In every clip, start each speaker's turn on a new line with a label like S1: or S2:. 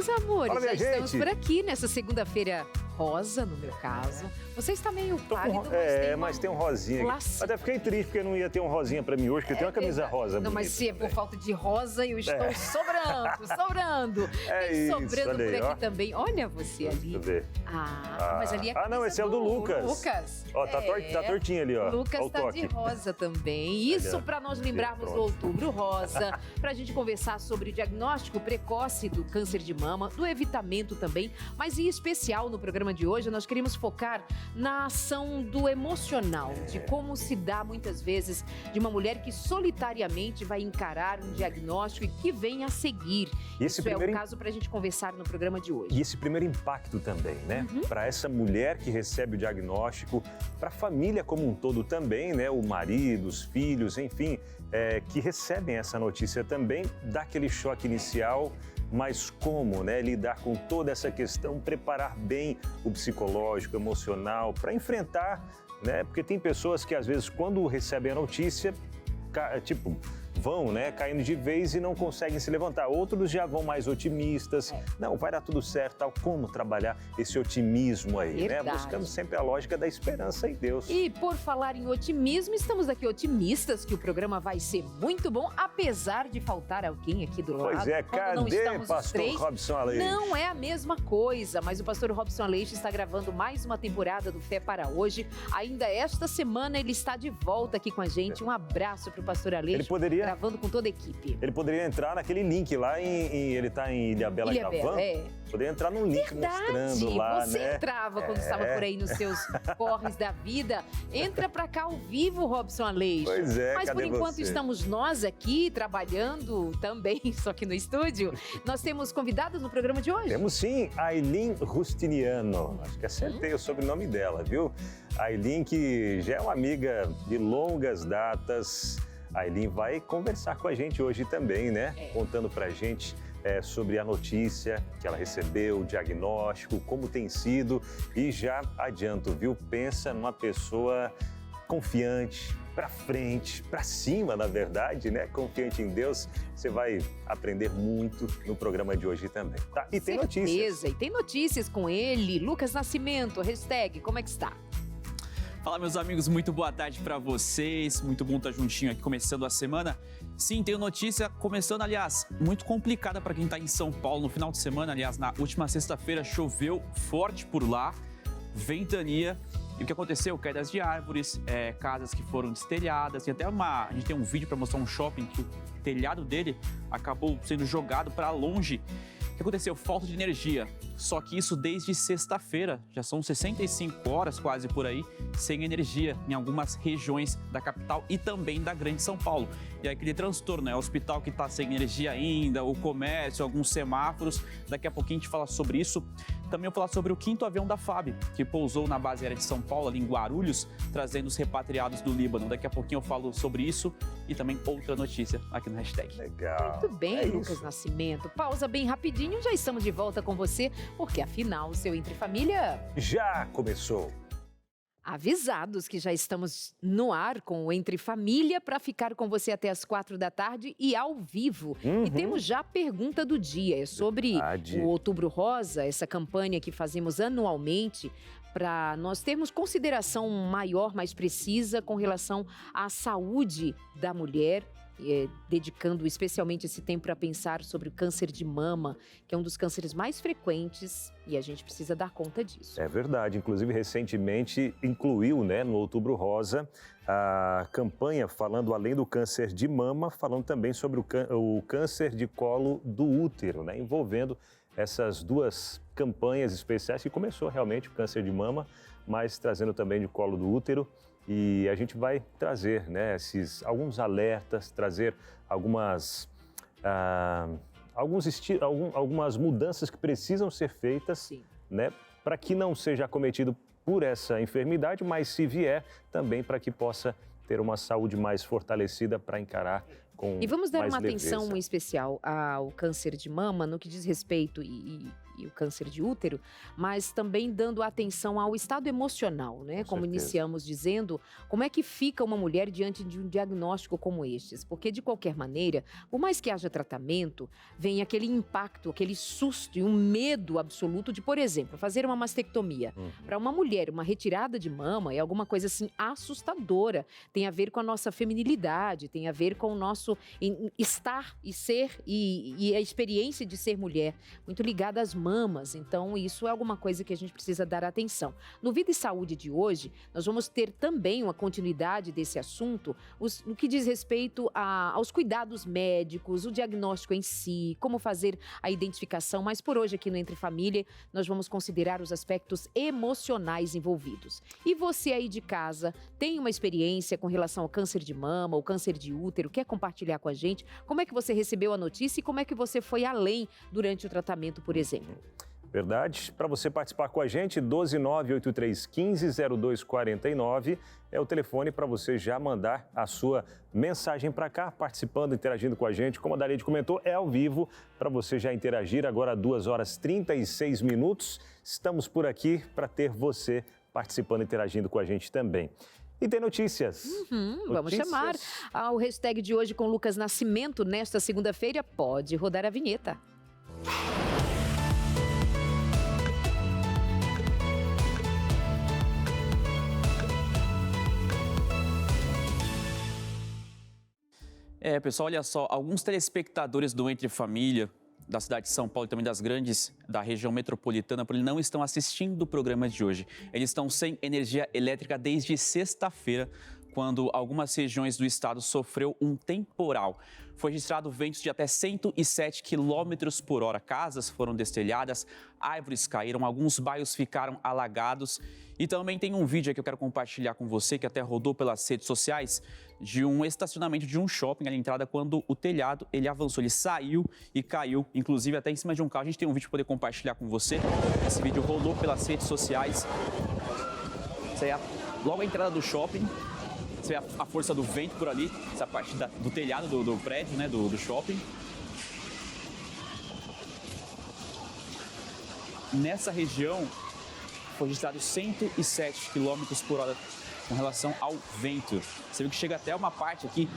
S1: meus amores.
S2: Fala, minha
S1: Já estamos
S2: gente.
S1: por aqui nessa segunda-feira rosa, no meu caso. Você está meio pálido,
S2: mas tem um rosinha aqui. Até fiquei triste porque não ia ter um rosinha pra mim hoje, porque eu tenho uma camisa rosa
S1: Não, mas se é por falta de rosa, eu estou sobrando. Vem
S2: isso,
S1: sobrando
S2: olha aí,
S1: por aqui
S2: ó.
S1: também. Olha você ali.
S2: Deixa eu ver.
S1: Mas ali é
S2: não, esse é o do Lucas.
S1: Lucas.
S2: Ó, tá tortinho ali, ó.
S1: Lucas
S2: Ó o
S1: tá
S2: toque.
S1: de rosa também. Isso para nós lembrarmos do Outubro Rosa, pra gente conversar sobre o diagnóstico precoce do câncer de mama, do evitamento também, mas em especial no programa de hoje nós queremos focar na ação do emocional, de como se dá muitas vezes de uma mulher que solitariamente vai encarar um diagnóstico e que vem a seguir. Isso é o caso pra gente conversar no programa de hoje.
S2: E esse primeiro impacto também, né? Para essa mulher que recebe o diagnóstico, para a família como um todo também, né? O marido, os filhos, enfim, que recebem essa notícia também, dá aquele choque inicial, mas como, né? Lidar com toda essa questão, preparar bem o psicológico, emocional, para enfrentar, né? Porque tem pessoas que às vezes quando recebem a notícia, vão, né, caindo de vez e não conseguem se levantar. Outros já vão mais otimistas. Não, vai dar tudo certo, tal. Como trabalhar esse otimismo aí, né? Buscando sempre a lógica da esperança em Deus.
S1: E por falar em otimismo, estamos aqui otimistas que o programa vai ser muito bom, apesar de faltar alguém aqui do lado.
S2: Pois é, cadê pastor Robson Aleixo?
S1: Não é a mesma coisa, mas o pastor Robson Aleixo está gravando mais uma temporada do Fé para Hoje. Ainda esta semana ele está de volta aqui com a gente. Um abraço para o pastor Aleixo.
S2: Ele poderia...
S1: gravando com toda a equipe.
S2: Ele poderia entrar naquele link lá ele está em Ilhabela gravando. Poderia entrar num link mostrando lá,
S1: você entrava quando estava por aí nos seus corres da vida. Entra pra cá ao vivo, Robson Aleixo.
S2: Pois é,
S1: mas por enquanto
S2: você?
S1: Estamos nós aqui trabalhando também, só que no estúdio. Nós temos convidados no programa de hoje?
S2: Temos sim, Ailin Rustiniano. Acho que acertei o sobrenome dela, viu? Ailin, que já é uma amiga de longas datas. A Ailin vai conversar com a gente hoje também, né? Contando pra gente sobre a notícia que ela recebeu, o diagnóstico, como tem sido. E já adianto, viu? Pensa numa pessoa confiante, pra frente, pra cima, na verdade, né? Confiante em Deus. Você vai aprender muito no programa de hoje também, tá? E tem notícias.
S1: E tem notícias com ele. Lucas Nascimento, hashtag, como é que está?
S3: Fala, meus amigos, muito boa tarde para vocês, muito bom estar juntinho aqui começando a semana. Sim, tenho notícia começando, aliás, muito complicada para quem está em São Paulo no final de semana. Aliás, na última sexta-feira choveu forte por lá, ventania. E o que aconteceu? Quedas de árvores, casas que foram destelhadas. A gente tem um vídeo para mostrar um shopping que o telhado dele acabou sendo jogado para longe. O que aconteceu? Falta de energia. Só que isso desde sexta-feira, já são 65 horas quase por aí, sem energia em algumas regiões da capital e também da Grande São Paulo. E aí aquele transtorno, né? O hospital que está sem energia ainda, o comércio, alguns semáforos. Daqui a pouquinho a gente fala sobre isso. Também vou falar sobre o 5º avião da FAB, que pousou na base aérea de São Paulo, ali em Guarulhos, trazendo os repatriados do Líbano. Daqui a pouquinho eu falo sobre isso e também outra notícia aqui no hashtag.
S2: Legal.
S1: Muito bem, Lucas Nascimento. Pausa bem rapidinho, já estamos de volta com você, porque afinal o seu Entre Família
S2: já começou.
S1: Avisados que já estamos no ar com o Entre Família para ficar com você até as 4 da tarde e ao vivo. E temos já a pergunta do dia, é sobre o Outubro Rosa, essa campanha que fazemos anualmente para nós termos consideração maior, mais precisa com relação à saúde da mulher, dedicando especialmente esse tempo para pensar sobre o câncer de mama, que é um dos cânceres mais frequentes e a gente precisa dar conta disso.
S2: É verdade, inclusive recentemente incluiu, né, no Outubro Rosa a campanha falando além do câncer de mama, falando também sobre o câncer de colo do útero, né, envolvendo essas duas campanhas especiais que começou realmente o câncer de mama, mas trazendo também de colo do útero. E a gente vai trazer, né, alguns alertas, trazer algumas mudanças que precisam ser feitas, né, para que não seja acometido por essa enfermidade, mas se vier, também para que possa ter uma saúde mais fortalecida para encarar com mais leveza.
S1: E vamos dar uma atenção especial ao câncer de mama no que diz respeito, e e o câncer de útero, mas também dando atenção ao estado emocional, né? Como iniciamos dizendo, como é que fica uma mulher diante de um diagnóstico como este? Porque, de qualquer maneira, por mais que haja tratamento, vem aquele impacto, aquele susto e um medo absoluto de, por exemplo, fazer uma mastectomia. Para uma mulher, uma retirada de mama é alguma coisa assim assustadora. Tem a ver com a nossa feminilidade, tem a ver com o nosso estar e ser e a experiência de ser mulher, muito ligada às mamas. Então, isso é alguma coisa que a gente precisa dar atenção. No Vida e Saúde de hoje, nós vamos ter também uma continuidade desse assunto, no que diz respeito aos cuidados médicos, o diagnóstico em si, como fazer a identificação, mas por hoje aqui no Entre Família, nós vamos considerar os aspectos emocionais envolvidos. E você aí de casa tem uma experiência com relação ao câncer de mama ou câncer de útero, quer compartilhar com a gente? Como é que você recebeu a notícia e como é que você foi além durante o tratamento, por exemplo?
S2: Verdade. Para você participar com a gente, 12983150249 é o telefone para você já mandar a sua mensagem para cá, participando, interagindo com a gente. Como a Daleide comentou, é ao vivo para você já interagir. Agora 2h36. Estamos por aqui para ter você participando, interagindo com a gente também. E tem notícias.
S1: Vamos chamar ao hashtag de hoje com Lucas Nascimento nesta segunda-feira. Pode rodar a vinheta.
S3: Pessoal, olha só, alguns telespectadores do Entre Família, da cidade de São Paulo e também das grandes da região metropolitana, não estão assistindo o programa de hoje. Eles estão sem energia elétrica desde sexta-feira, quando algumas regiões do estado sofreu um temporal. Foi registrado ventos de até 107 km por hora. Casas foram destelhadas, árvores caíram, alguns bairros ficaram alagados. E também tem um vídeo que eu quero compartilhar com você, que até rodou pelas redes sociais, de um estacionamento de um shopping ali na entrada, quando o telhado, ele avançou, ele saiu e caiu, inclusive até em cima de um carro. A gente tem um vídeo para poder compartilhar com você. Esse vídeo rodou pelas redes sociais. Isso aí é logo a entrada do shopping. Você vê a força do vento por ali, essa parte do telhado do prédio, né, do shopping. Nessa região, foi registrado 107 km por hora com relação ao vento. Você viu que chega até uma parte aqui,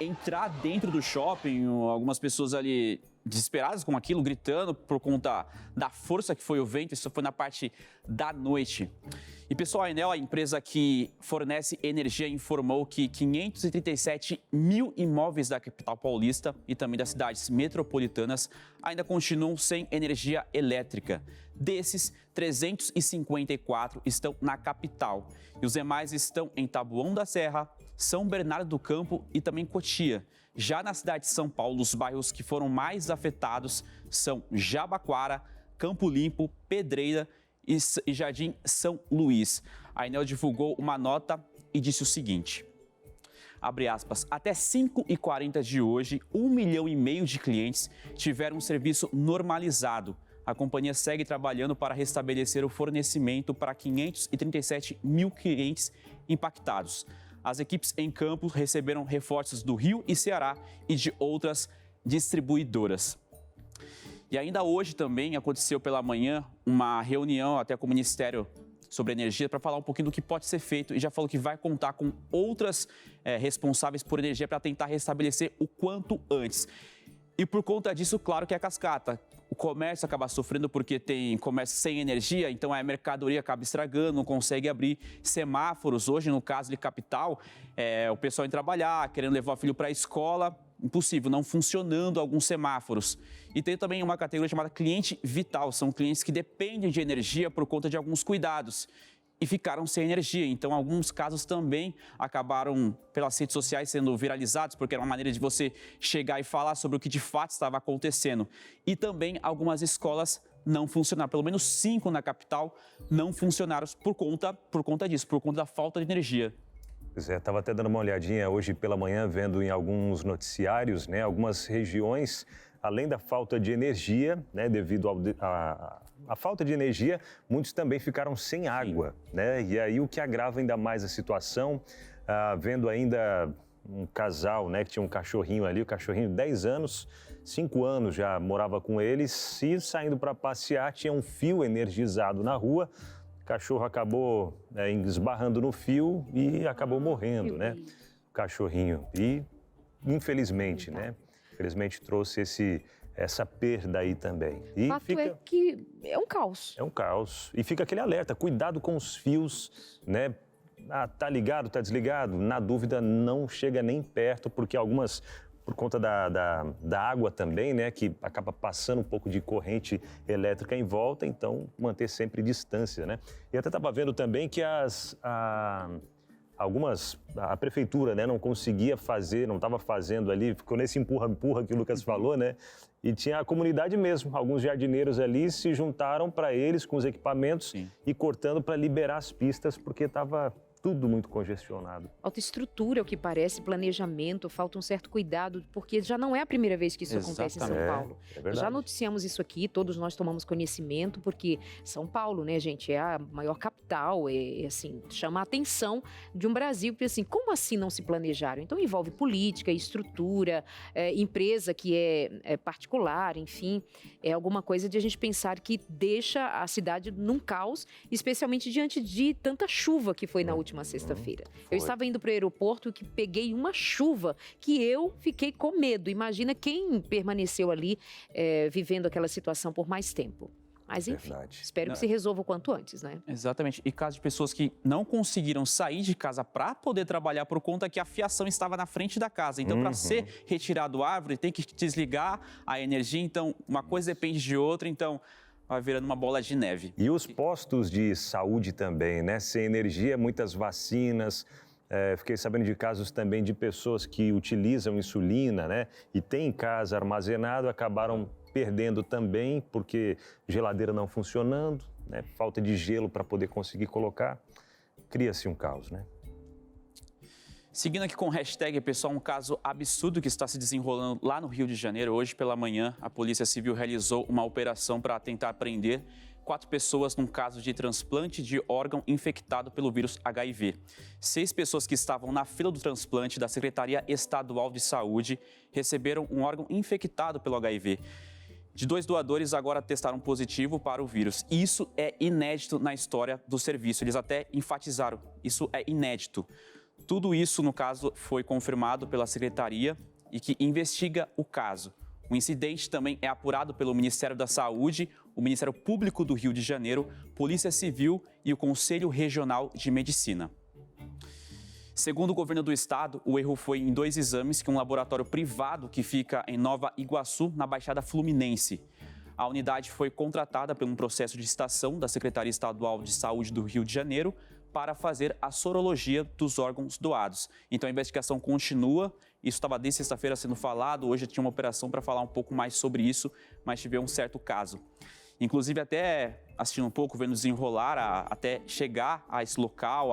S3: entrar dentro do shopping, algumas pessoas ali desesperadas com aquilo, gritando por conta da força que foi o vento. Isso foi na parte da noite. E pessoal, a Enel, a empresa que fornece energia, informou que 537 mil imóveis da capital paulista e também das cidades metropolitanas ainda continuam sem energia elétrica. Desses, 354 estão na capital e os demais estão em Taboão da Serra, São Bernardo do Campo e também Cotia. Já na cidade de São Paulo, os bairros que foram mais afetados são Jabaquara, Campo Limpo, Pedreira e Jardim São Luís. A Enel divulgou uma nota e disse o seguinte, abre aspas, até 5h40 de hoje, 1,5 milhão de clientes tiveram um serviço normalizado. A companhia segue trabalhando para restabelecer o fornecimento para 537 mil clientes impactados. As equipes em campo receberam reforços do Rio e Ceará e de outras distribuidoras. E ainda hoje também aconteceu pela manhã uma reunião até com o Ministério sobre Energia para falar um pouquinho do que pode ser feito e já falou que vai contar com outras responsáveis por energia para tentar restabelecer o quanto antes. E por conta disso, claro que é a cascata. O comércio acaba sofrendo porque tem comércio sem energia, então a mercadoria acaba estragando, não consegue abrir. Semáforos, hoje no caso de capital, o pessoal indo trabalhar, querendo levar o filho para a escola, impossível, não funcionando alguns semáforos. E tem também uma categoria chamada cliente vital, são clientes que dependem de energia por conta de alguns cuidados e ficaram sem energia. Então, alguns casos também acabaram pelas redes sociais sendo viralizados, porque era uma maneira de você chegar e falar sobre o que de fato estava acontecendo. E também algumas escolas não funcionaram, pelo menos 5 na capital não funcionaram por conta disso, por conta da falta de energia.
S2: Pois é, estava até dando uma olhadinha hoje pela manhã, vendo em alguns noticiários, né, algumas regiões, além da falta de energia, né, devido à falta de energia, muitos também ficaram sem água, né? E aí o que agrava ainda mais a situação, vendo ainda um casal, né, que tinha um cachorrinho ali, o cachorrinho de 10 anos, 5 anos já morava com eles e saindo para passear tinha um fio energizado na rua. O cachorro acabou esbarrando no fio e acabou morrendo, né? O cachorrinho. E, infelizmente, né? Infelizmente trouxe essa perda aí também.
S1: E o fato é que é um caos.
S2: É um caos. E fica aquele alerta, cuidado com os fios, né? Tá ligado, tá desligado? Na dúvida, não chega nem perto, porque algumas, por conta da água também, né? Que acaba passando um pouco de corrente elétrica em volta, então manter sempre distância, né? E até estava vendo também que a prefeitura, né, não conseguia fazer, não estava fazendo ali, ficou nesse empurra-empurra que o Lucas falou, né? E tinha a comunidade mesmo, alguns jardineiros ali se juntaram para eles com os equipamentos e cortando para liberar as pistas, porque estava tudo muito congestionado.
S1: Falta estrutura, o que parece, planejamento, falta um certo cuidado, porque já não é a primeira vez que isso acontece em São Paulo. Já noticiamos isso aqui, todos nós tomamos conhecimento, porque São Paulo, né, gente, é a maior capital, assim, chama a atenção de um Brasil, porque assim, como assim não se planejaram? Então envolve política, estrutura, empresa que é particular, enfim, é alguma coisa de a gente pensar que deixa a cidade num caos, especialmente diante de tanta chuva que foi na última sexta-feira. Eu estava indo para o aeroporto e peguei uma chuva que eu fiquei com medo. Imagina quem permaneceu ali vivendo aquela situação por mais tempo. Mas enfim, espero que se resolva o quanto antes, né?
S3: Exatamente. E caso de pessoas que não conseguiram sair de casa para poder trabalhar por conta que a fiação estava na frente da casa. Então, para ser retirado a árvore, tem que desligar a energia. Então, uma coisa depende de outra. Então, vai virando uma bola de neve.
S2: E os postos de saúde também, né? Sem energia, muitas vacinas. Fiquei sabendo de casos também de pessoas que utilizam insulina, né? E tem em casa armazenado, acabaram perdendo também, porque geladeira não funcionando, né? Falta de gelo para poder conseguir colocar. Cria-se um caos, né?
S3: Seguindo aqui com o hashtag, pessoal, um caso absurdo que está se desenrolando lá no Rio de Janeiro. Hoje pela manhã, a Polícia Civil realizou uma operação para tentar prender 4 pessoas num caso de transplante de órgão infectado pelo vírus HIV. 6 pessoas que estavam na fila do transplante da Secretaria Estadual de Saúde receberam um órgão infectado pelo HIV. De 2 doadores agora testaram positivo para o vírus. Isso é inédito na história do serviço. Eles até enfatizaram, isso é inédito. Tudo isso, no caso, foi confirmado pela Secretaria e que investiga o caso. O incidente também é apurado pelo Ministério da Saúde, o Ministério Público do Rio de Janeiro, Polícia Civil e o Conselho Regional de Medicina. Segundo o governo do estado, o erro foi em 2 exames que um laboratório privado que fica em Nova Iguaçu, na Baixada Fluminense. A unidade foi contratada por um processo de licitação da Secretaria Estadual de Saúde do Rio de Janeiro para fazer a sorologia dos órgãos doados. Então a investigação continua, isso estava desde sexta-feira sendo falado, hoje tinha uma operação para falar um pouco mais sobre isso, mas tivemos um certo caso. Inclusive até assistindo um pouco, vendo desenrolar, até chegar a esse local,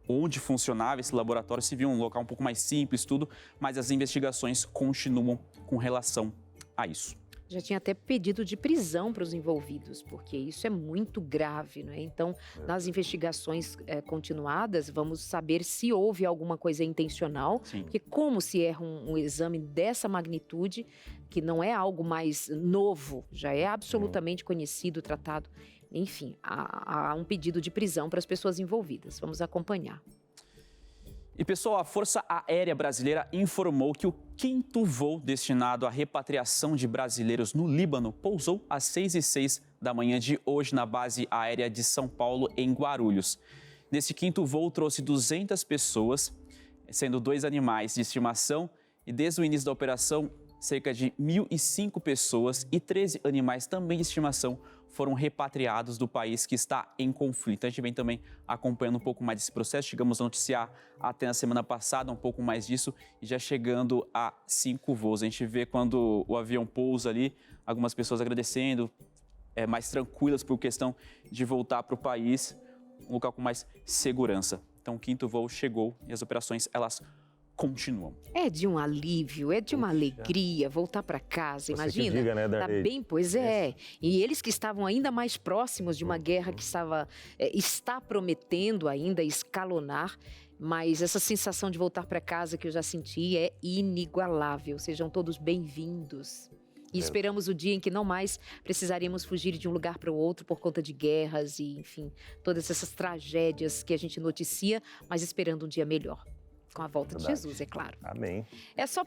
S3: onde funcionava esse laboratório, se viu um local um pouco mais simples, tudo, mas as investigações continuam com relação a isso.
S1: Já tinha até pedido de prisão para os envolvidos, porque isso é muito grave, não é? Então, nas investigações continuadas, vamos saber se houve alguma coisa intencional, porque como se erra um exame dessa magnitude, que não é algo mais novo, já é absolutamente conhecido, tratado, enfim, há um pedido de prisão para as pessoas envolvidas. Vamos acompanhar.
S3: E, pessoal, a Força Aérea Brasileira informou que o 5º voo destinado à repatriação de brasileiros no Líbano pousou às 6h06 da manhã de hoje na base aérea de São Paulo, em Guarulhos. Nesse 5º voo trouxe 200 pessoas, sendo 2 animais de estimação, e desde o início da operação, cerca de 1.005 pessoas e 13 animais também de estimação foram repatriados do país que está em conflito. A gente vem também acompanhando um pouco mais desse processo. Chegamos a noticiar até na semana passada um pouco mais disso e já chegando a 5 voos. A gente vê quando o avião pousa ali, algumas pessoas agradecendo, mais tranquilas por questão de voltar para o país, um local com mais segurança. Então o 5º voo chegou e as operações, elas continuam.
S1: É de um alívio, é de uma alegria voltar para casa, imagina.
S2: Diga, né,
S1: tá bem, pois é. E eles que estavam ainda mais próximos de uma guerra que está prometendo ainda escalonar, mas essa sensação de voltar para casa que eu já senti é inigualável. Sejam todos bem-vindos. E esperamos o dia em que não mais precisaremos fugir de um lugar para o outro por conta de guerras e, enfim, todas essas tragédias que a gente noticia, mas esperando um dia melhor. Com a volta de Jesus, é claro.
S2: Amém.
S1: É só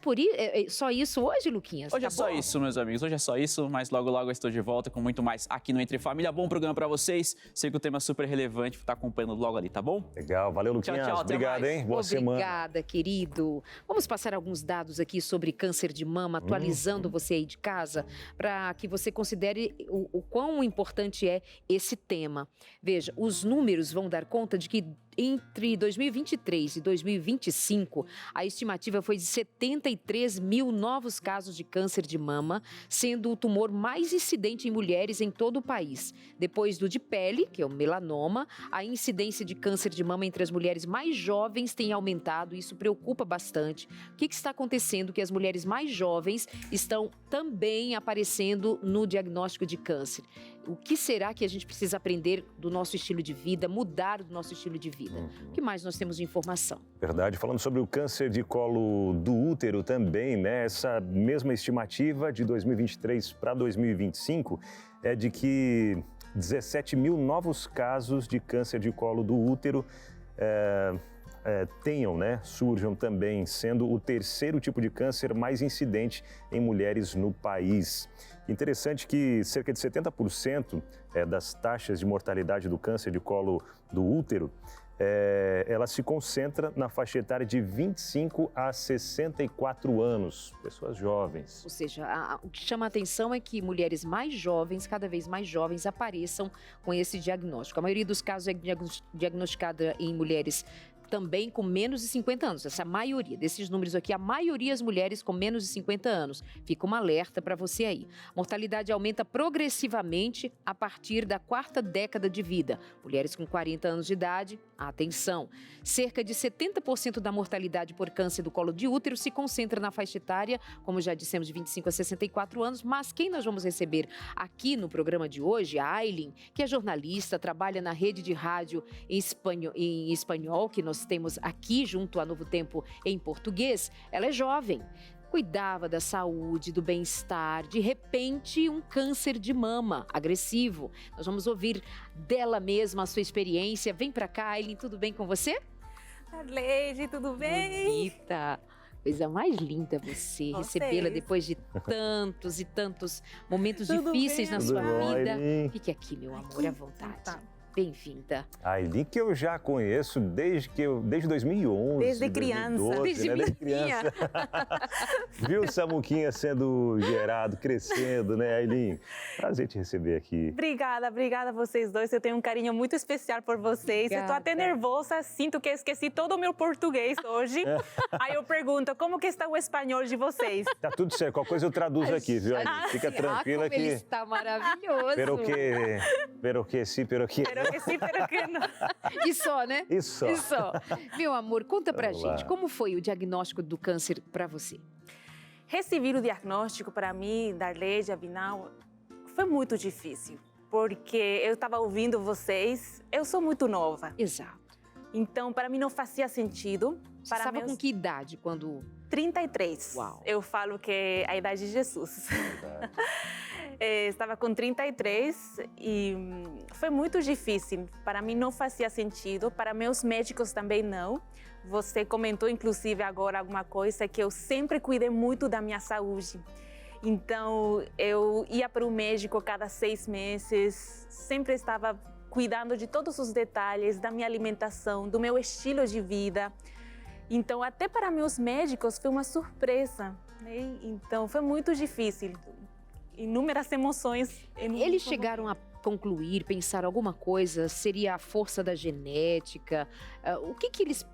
S1: só isso hoje, Luquinhas?
S3: Hoje é só isso, meus amigos. Hoje é só isso, mas logo, logo eu estou de volta com muito mais aqui no Entre Família. Bom programa pra vocês. Sei que o tema é super relevante, vou estar acompanhando logo ali, tá bom?
S2: Legal. Valeu, Luquinhas.
S3: Tchau,
S2: Obrigado, hein? Boa semana.
S1: Obrigada, querido. Vamos passar alguns dados aqui sobre câncer de mama, atualizando você aí de casa, para que você considere o quão importante é esse tema. Veja, os números vão dar conta de que entre 2023 e 2025, a estimativa foi de 73 mil novos casos de câncer de mama, sendo o tumor mais incidente em mulheres em todo o país. Depois do de pele, que é o melanoma, a incidência de câncer de mama entre as mulheres mais jovens tem aumentado e isso preocupa bastante. O que está acontecendo? Que as mulheres mais jovens estão também aparecendo no diagnóstico de câncer. O que será que a gente precisa aprender do nosso estilo de vida, mudar do nosso estilo de vida? O que mais nós temos de informação?
S2: Verdade. Falando sobre o câncer de colo do útero também, né? Essa mesma estimativa de 2023 para 2025 é de que 17 mil novos casos de câncer de colo do útero surjam também, sendo o terceiro tipo de câncer mais incidente em mulheres no país. Interessante que cerca de 70% das taxas de mortalidade do câncer de colo do útero, ela se concentra na faixa etária de 25 a 64 anos, pessoas jovens.
S1: Ou seja, o que chama a atenção é que mulheres mais jovens, cada vez mais jovens, apareçam com esse diagnóstico. A maioria dos casos é diagnosticada em mulheres também com menos de 50 anos. Essa maioria desses números aqui, a maioria as mulheres com menos de 50 anos. Fica um alerta para você aí. A mortalidade aumenta progressivamente a partir da 4ª década de vida. Mulheres com 40 anos de idade, atenção. Cerca de 70% da mortalidade por câncer do colo de útero se concentra na faixa etária, como já dissemos, de 25 a 64 anos. Mas quem nós vamos receber aqui no programa de hoje? A Ailin, que é jornalista, trabalha na rede de rádio em espanhol, que nós temos aqui junto à Novo Tempo em português. Ela é jovem, cuidava da saúde, do bem-estar, de repente um câncer de mama agressivo. Nós vamos ouvir dela mesma a sua experiência. Vem pra cá, Ailin, tudo bem com você?
S4: Arleide, tudo bem?
S1: Bonita. Coisa mais linda você recebê-la depois de tantos e tantos momentos difíceis na sua vida. Fique aqui, meu amor, à vontade.
S4: Tá.
S1: Bem-vinda.
S2: A Ailin, que eu já conheço desde 2011.
S4: Desde criança.
S2: 2012,
S1: desde
S2: né? Desde criança. Viu o Samuquinha sendo gerado, crescendo, né, Ailin? Prazer te receber aqui.
S4: Obrigada a vocês dois. Eu tenho um carinho muito especial por vocês.
S1: Obrigada.
S4: Eu tô até nervosa, sinto que esqueci todo o meu português hoje. Aí eu pergunto, como que está o espanhol de vocês?
S2: Tá tudo certo, qualquer coisa eu traduzo aqui, viu, Ailin? Fica tranquila
S1: como
S2: que...
S1: ele está maravilhoso.
S2: Pero que sim, pero que...
S4: Pero que sim, pero que não.
S1: E só, né?
S2: E só.
S1: E só. Meu amor, conta pra
S2: Vamos lá.
S1: gente, como foi o diagnóstico do câncer pra você?
S4: Receber o diagnóstico para mim, Darleide, Abinal, foi muito difícil. Porque eu estava ouvindo vocês, eu sou muito nova.
S1: Exato.
S4: Então, para mim não fazia sentido.
S1: Você estava com que idade quando...
S4: 33.
S1: Uau.
S4: Eu falo que é a idade de Jesus. Estava com 33 e foi muito difícil. Para mim não fazia sentido, para meus médicos também não. Você comentou, inclusive, agora alguma coisa que eu sempre cuidei muito da minha saúde. Então, eu ia para o médico cada 6 meses, sempre estava cuidando de todos os detalhes da minha alimentação, do meu estilo de vida. Então, até para meus médicos foi uma surpresa, né? Então, foi muito difícil. Inúmeras emoções.
S1: Eles chegaram a concluir, pensar alguma coisa? Seria a força da genética? O que eles,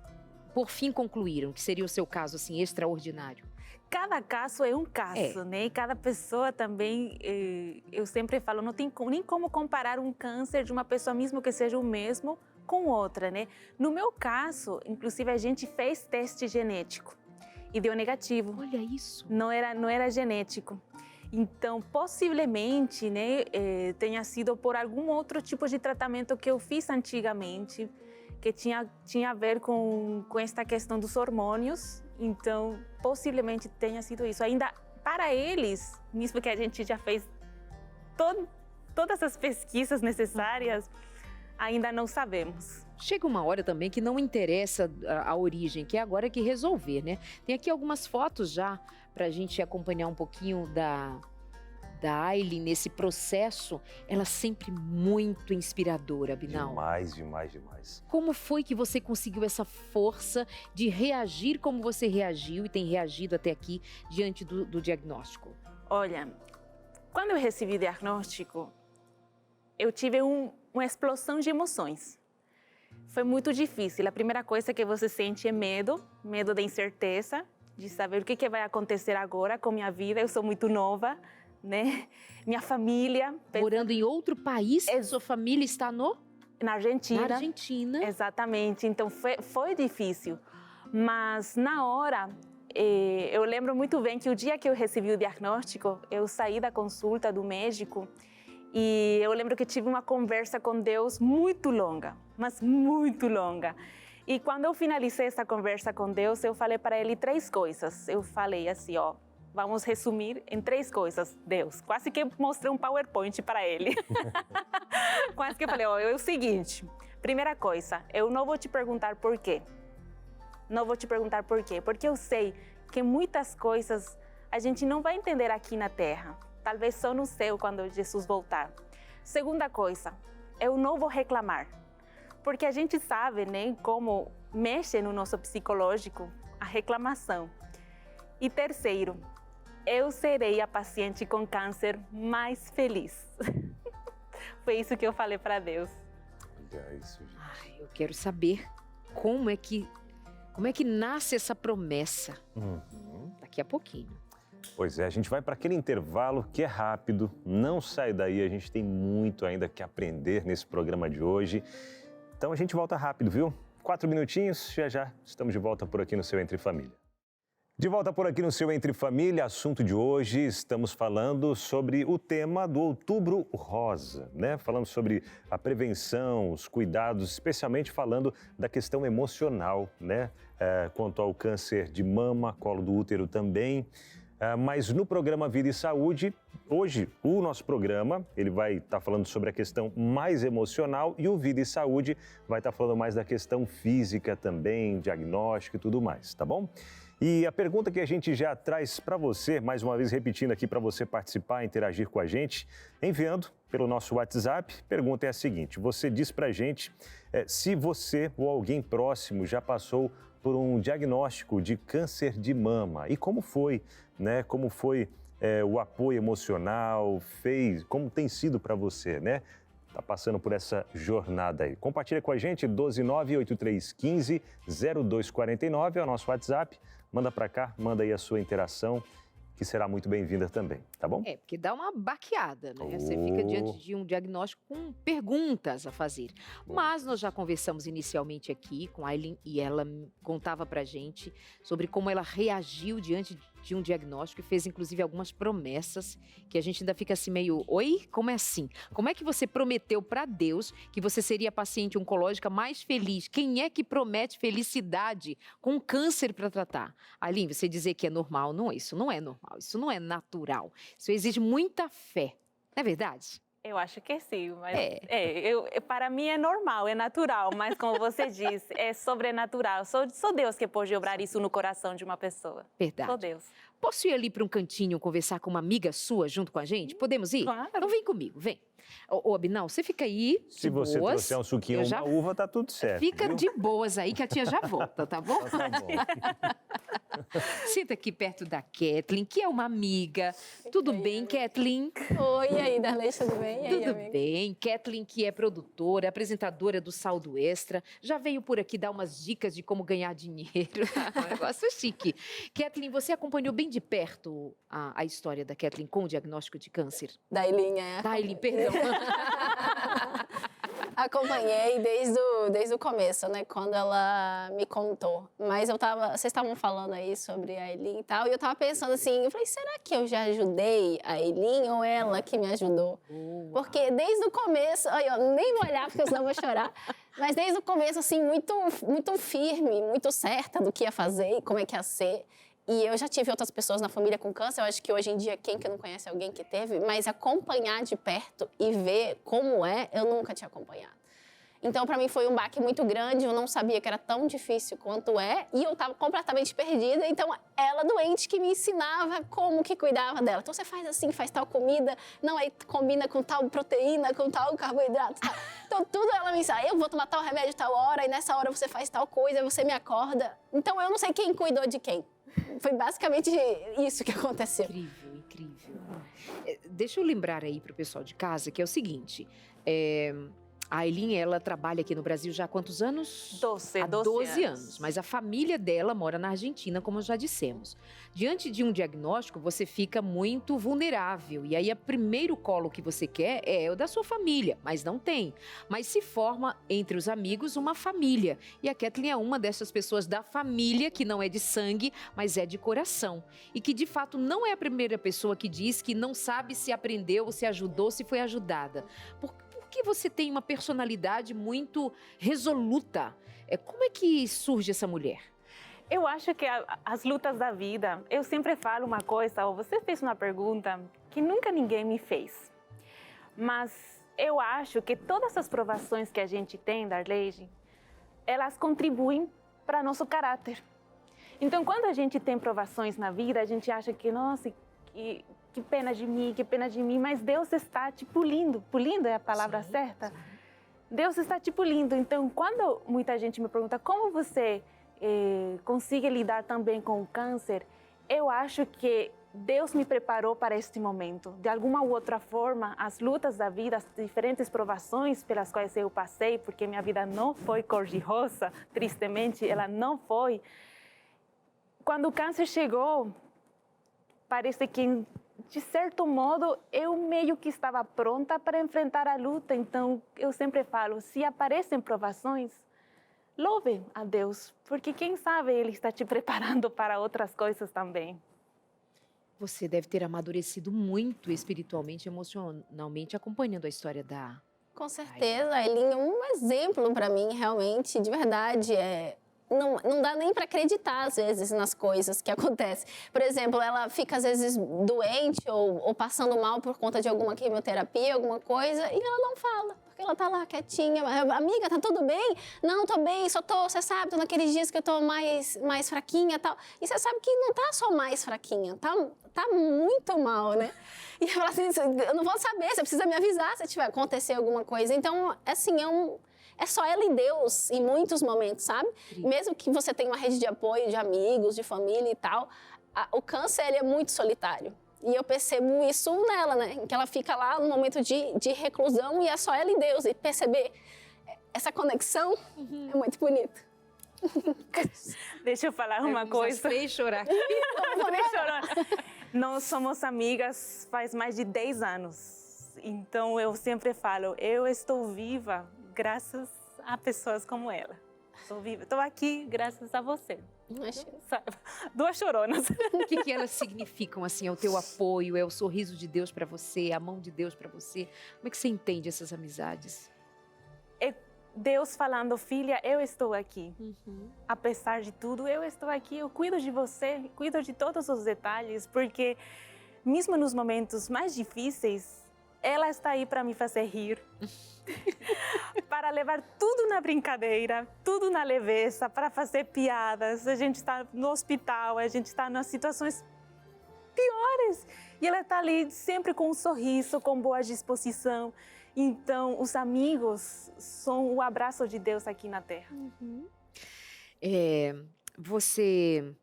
S1: por fim, concluíram? Que seria o seu caso, assim, extraordinário?
S4: Cada caso é um caso, né? E cada pessoa também, eu sempre falo, não tem nem como comparar um câncer de uma pessoa, mesmo que seja o mesmo, com outra, né? No meu caso, inclusive, a gente fez teste genético e deu negativo.
S1: Olha isso.
S4: Não era genético. Então, possivelmente, né, tenha sido por algum outro tipo de tratamento que eu fiz antigamente, que tinha a ver com esta questão dos hormônios, então possivelmente tenha sido isso. Ainda para eles, nisso que a gente já fez todas as pesquisas necessárias, ainda não sabemos.
S1: Chega uma hora também que não interessa a origem, que é agora que resolver, né? Tem aqui algumas fotos já para a gente acompanhar um pouquinho da Ailyn nesse processo. Ela sempre muito inspiradora, Abinal.
S2: Demais.
S1: Como foi que você conseguiu essa força de reagir como você reagiu e tem reagido até aqui diante do diagnóstico?
S4: Olha, quando eu recebi o diagnóstico, eu tive uma explosão de emoções. Foi muito difícil. A primeira coisa que você sente é medo da incerteza, de saber o que vai acontecer agora com minha vida. Eu sou muito nova, né? Minha família...
S1: Morando em outro país, sua família está
S4: na Argentina.
S1: Na Argentina.
S4: Exatamente. Então, foi difícil. Mas, na hora, eu lembro muito bem que o dia que eu recebi o diagnóstico, eu saí da consulta do médico e eu lembro que tive uma conversa com Deus muito longa, mas muito longa. E quando eu finalizei essa conversa com Deus, eu falei para Ele 3 coisas. Eu falei assim, ó, vamos resumir em 3 coisas, Deus. Quase que mostrei um PowerPoint para Ele. Quase que eu falei, ó, é o seguinte, primeira coisa, eu não vou te perguntar por quê. Não vou te perguntar por quê, porque eu sei que muitas coisas a gente não vai entender aqui na Terra. Talvez só no céu quando Jesus voltar. Segunda coisa, eu não vou reclamar. Porque a gente sabe, né, como mexe no nosso psicológico a reclamação. E terceiro, eu serei a paciente com câncer mais feliz. Foi isso que eu falei para Deus.
S2: É isso, gente.
S1: Ai, eu quero saber como é que nasce essa promessa. Daqui a pouquinho.
S2: Pois é, a gente vai para aquele intervalo que é rápido, não sai daí, a gente tem muito ainda que aprender nesse programa de hoje. Então a gente volta rápido, viu? 4 minutinhos, já estamos de volta por aqui no seu Entre Família. De volta por aqui no seu Entre Família, assunto de hoje, estamos falando sobre o tema do Outubro Rosa, né? Falando sobre a prevenção, os cuidados, especialmente falando da questão emocional, né? Quanto ao câncer de mama, colo do útero também. Mas no programa Vida e Saúde, hoje o nosso programa, ele vai estar falando sobre a questão mais emocional e o Vida e Saúde vai estar falando mais da questão física também, diagnóstico e tudo mais, tá bom? E a pergunta que a gente já traz para você, mais uma vez repetindo aqui para você participar, interagir com a gente, enviando pelo nosso WhatsApp, a pergunta é a seguinte, você diz para a gente se você ou alguém próximo já passou por um diagnóstico de câncer de mama e como foi, né? Como foi o apoio emocional, como tem sido para você, né? Tá passando por essa jornada aí. Compartilha com a gente, 12983150249 é o nosso WhatsApp. Manda para cá, manda aí a sua interação, que será muito bem-vinda também, tá bom?
S1: Porque dá uma baqueada, né? Você fica diante de um diagnóstico com perguntas a fazer. Mas nós já conversamos inicialmente aqui com a Ailyn e ela contava pra gente sobre como ela reagiu diante de um diagnóstico e fez inclusive algumas promessas que a gente ainda fica assim meio, oi, como é assim? Como é que você prometeu para Deus que você seria a paciente oncológica mais feliz? Quem é que promete felicidade com câncer para tratar? Ailyn, você dizer que é normal, não, isso não é normal, isso não é natural, isso exige muita fé, não é verdade?
S4: Eu acho que sim, mas para mim é normal, é natural, mas como você disse, é sobrenatural. Só Deus que pode obrar isso no coração de uma pessoa.
S1: Verdade.
S4: Só Deus.
S1: Posso ir ali para um cantinho conversar com uma amiga sua junto com a gente? Podemos ir?
S4: Claro.
S1: Então vem comigo, vem. Ô, Abinal, você fica aí
S2: Se você trouxer um suquinho ou uma uva, tá tudo certo.
S1: Fica
S2: viu?
S1: de boas aí que a tia já volta, tá bom?
S2: Tá bom.
S1: Senta aqui perto da Kathleen, que é uma amiga. Tudo bem, Kathleen?
S5: Oi, e aí, Darley, tudo bem? E aí,
S1: Tudo
S5: amiga?
S1: bem. Kathleen, que é produtora, apresentadora do Saldo Extra, já veio por aqui dar umas dicas de como ganhar dinheiro. Um negócio chique. Kathleen, você acompanhou bem de perto a história da Kathleen com o diagnóstico de câncer?
S5: Da Ailyn, é.
S1: Da Ailyn, perdão.
S5: Acompanhei desde o começo, né? Quando ela me contou. Mas vocês estavam falando aí sobre a Aileen e tal, e eu tava pensando assim, eu falei, será que eu já ajudei a Aileen ou ela que me ajudou? Porque desde o começo, eu nem vou olhar porque senão eu vou chorar, mas desde o começo, assim, muito firme, muito certa do que ia fazer e como é que ia ser. E eu já tive outras pessoas na família com câncer, eu acho que hoje em dia, quem que não conhece alguém que teve, mas acompanhar de perto e ver como é, eu nunca tinha acompanhado. Então, para mim, foi um baque muito grande, eu não sabia que era tão difícil quanto é, e eu estava completamente perdida, então ela doente que me ensinava como que cuidava dela. Então, você faz assim, faz tal comida, não, aí combina com tal proteína, com tal carboidrato, tal. Então, tudo ela me ensina, eu vou tomar tal remédio tal hora, e nessa hora você faz tal coisa, você me acorda. Então, eu não sei quem cuidou de quem. Foi basicamente isso que aconteceu.
S1: Incrível, incrível. Deixa eu lembrar aí para o pessoal de casa que é o seguinte, a Aileen, ela trabalha aqui no Brasil já há quantos anos?
S4: 12
S1: anos. Mas a família dela mora na Argentina, como já dissemos. Diante de um diagnóstico, você fica muito vulnerável. E aí, o primeiro colo que você quer é o da sua família, mas não tem. Mas se forma entre os amigos uma família. E a Kathleen é uma dessas pessoas da família que não é de sangue, mas é de coração. E que, de fato, não é a primeira pessoa que diz que não sabe se aprendeu, se ajudou, se foi ajudada. Porque você tem uma personalidade muito resoluta. Como é que surge essa mulher?
S4: Eu acho que as lutas da vida, eu sempre falo uma coisa, ou você fez uma pergunta que nunca ninguém me fez. Mas eu acho que todas as provações que a gente tem, Darley, elas contribuem para nosso caráter. Então, quando a gente tem provações na vida, a gente acha que, nossa, que pena de mim, mas Deus está te pulindo. Pulindo é a palavra certa? Sim. Deus está te pulindo. Então, quando muita gente me pergunta como você consegue lidar também com o câncer, eu acho que Deus me preparou para este momento. De alguma ou outra forma, as lutas da vida, as diferentes provações pelas quais eu passei, porque minha vida não foi cor-de-rosa, tristemente, ela não foi. Quando o câncer chegou, parece que, de certo modo, eu meio que estava pronta para enfrentar a luta. Então, eu sempre falo, se aparecem provações, louve a Deus, porque quem sabe Ele está te preparando para outras coisas também.
S1: Você deve ter amadurecido muito espiritualmente, emocionalmente, acompanhando a história da...
S5: Com certeza, a Aileen é um exemplo para mim, realmente, de verdade, Não dá nem para acreditar, às vezes, nas coisas que acontecem. Por exemplo, ela fica, às vezes, doente ou passando mal por conta de alguma quimioterapia, alguma coisa, e ela não fala, porque ela tá lá quietinha. Amiga, tá tudo bem? Não, tô bem, você sabe, tô naqueles dias que eu tô mais fraquinha e tal. E você sabe que não tá só mais fraquinha, tá muito mal, né? E ela fala assim, eu não vou saber, você precisa me avisar se tiver acontecer alguma coisa. Então, assim, é só ela e Deus em muitos momentos, sabe? Mesmo que você tenha uma rede de apoio, de amigos, de família e tal, o câncer ele é muito solitário. E eu percebo isso nela, né? Em que ela fica lá no momento de reclusão e é só ela e Deus. E perceber essa conexão é muito bonito.
S4: Deixa eu falar uma coisa.
S1: Fez chorar.
S4: Nós somos amigas faz mais de 10 anos. Então, eu sempre falo, eu estou viva graças a pessoas como ela. Estou viva. Estou aqui graças a você. Duas choronas.
S1: O que elas significam, assim? É o teu apoio, é o sorriso de Deus para você, a mão de Deus para você? Como é que você entende essas amizades?
S4: É Deus falando, filha, eu estou aqui. Apesar de tudo, eu estou aqui. Eu cuido de você, cuido de todos os detalhes, porque mesmo nos momentos mais difíceis, ela está aí para me fazer rir. Para levar tudo na brincadeira, tudo na leveza, para fazer piadas. A gente está no hospital, a gente está nas situações piores. E ela está ali sempre com um sorriso, com boa disposição. Então, os amigos são o abraço de Deus aqui na Terra.
S1: Você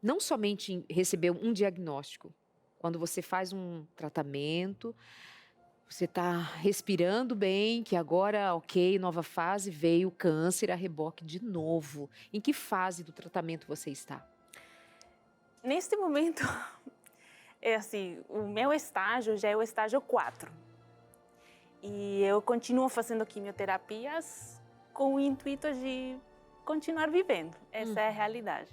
S1: não somente recebeu um diagnóstico, quando você faz um tratamento, você está respirando bem, que agora, ok, nova fase, veio o câncer a reboque de novo. Em que fase do tratamento você está?
S4: Neste momento, o meu estágio já é o estágio 4. E eu continuo fazendo quimioterapias com o intuito de continuar vivendo. Essa é a realidade.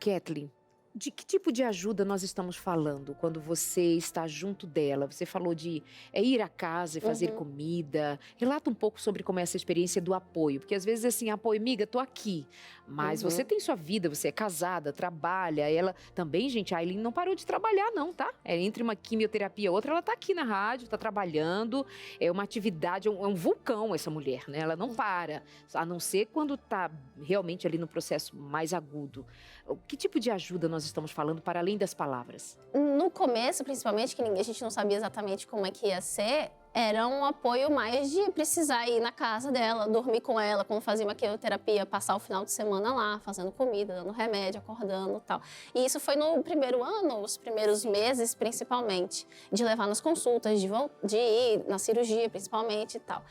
S1: Kathleen, de que tipo de ajuda nós estamos falando quando você está junto dela? Você falou de ir à casa e fazer comida. Relata um pouco sobre como é essa experiência do apoio. Porque às vezes assim, apoio, amiga, tô aqui. Mas você tem sua vida, você é casada, trabalha. Ela também, gente, a Aileen não parou de trabalhar não, tá? Entre uma quimioterapia e outra, ela tá aqui na rádio, tá trabalhando. É uma atividade, é um vulcão essa mulher, né? Ela não para. A não ser quando tá realmente ali no processo mais agudo. Que tipo de ajuda nós estamos falando para além das palavras?
S5: No começo, principalmente, que a gente não sabia exatamente como é que ia ser, era um apoio mais de precisar ir na casa dela, dormir com ela, quando fazia uma quimioterapia, passar o final de semana lá, fazendo comida, dando remédio, acordando e tal. E isso foi no primeiro ano, os primeiros meses, principalmente, de levar nas consultas, de ir na cirurgia, principalmente e tal.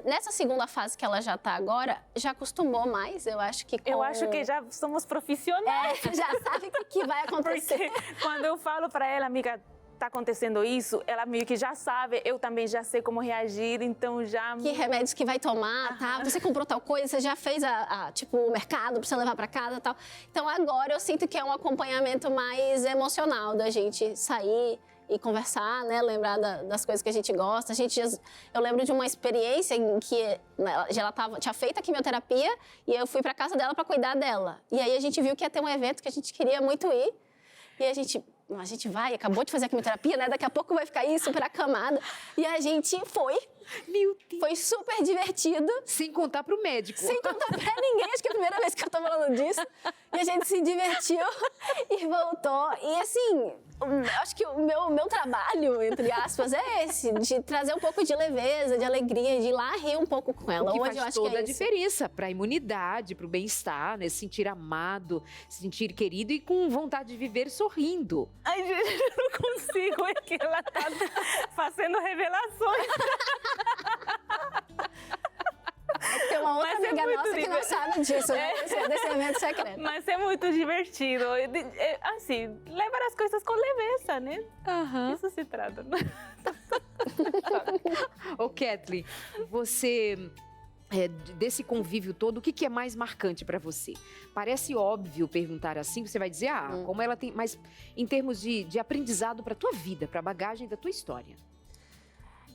S5: Nessa segunda fase que ela já está agora, já acostumou mais, eu acho que
S4: Eu acho que já somos profissionais.
S5: Já sabe o que vai acontecer.
S4: Porque quando eu falo para ela, amiga, tá acontecendo isso, ela meio que já sabe, eu também já sei como reagir, então já...
S5: Que remédios que vai tomar, tá? Você comprou tal coisa, você já fez tipo, o mercado pra você levar pra casa e tal. Então agora eu sinto que é um acompanhamento mais emocional da gente sair e conversar, né? Lembrar das coisas que a gente gosta. Eu lembro de uma experiência em que ela tinha feito a quimioterapia e eu fui pra casa dela pra cuidar dela. E aí a gente viu que ia ter um evento que a gente queria muito ir. E a gente vai, acabou de fazer a quimioterapia, né? Daqui a pouco vai ficar aí super acamada. E a gente foi.
S1: Meu Deus.
S5: Foi super divertido.
S1: Sem contar pro médico.
S5: Sem contar pra ninguém, acho que é a primeira vez que eu tô falando disso. E a gente se divertiu e voltou. E assim, acho que o meu trabalho, entre aspas, é esse. De trazer um pouco de leveza, de alegria, de ir lá rir um pouco com ela.
S1: O que
S5: Hoje
S1: faz
S5: eu acho
S1: toda
S5: que é
S1: a diferença para a imunidade, para o bem-estar, né? Se sentir amado, se sentir querido e com vontade de viver sorrindo.
S4: Ai, gente, eu não consigo, é que ela tá fazendo revelações.
S5: Tem uma outra amiga nossa que não sabe disso, né? Desse evento secreto.
S4: Mas é muito divertido. Assim, levar as coisas com leveza, né? Isso se trata.
S1: Ô, Kathleen, você... desse convívio todo, o que é mais marcante para você? Parece óbvio perguntar assim, você vai dizer, como ela tem... Mas em termos de aprendizado para tua vida, para a bagagem da tua história.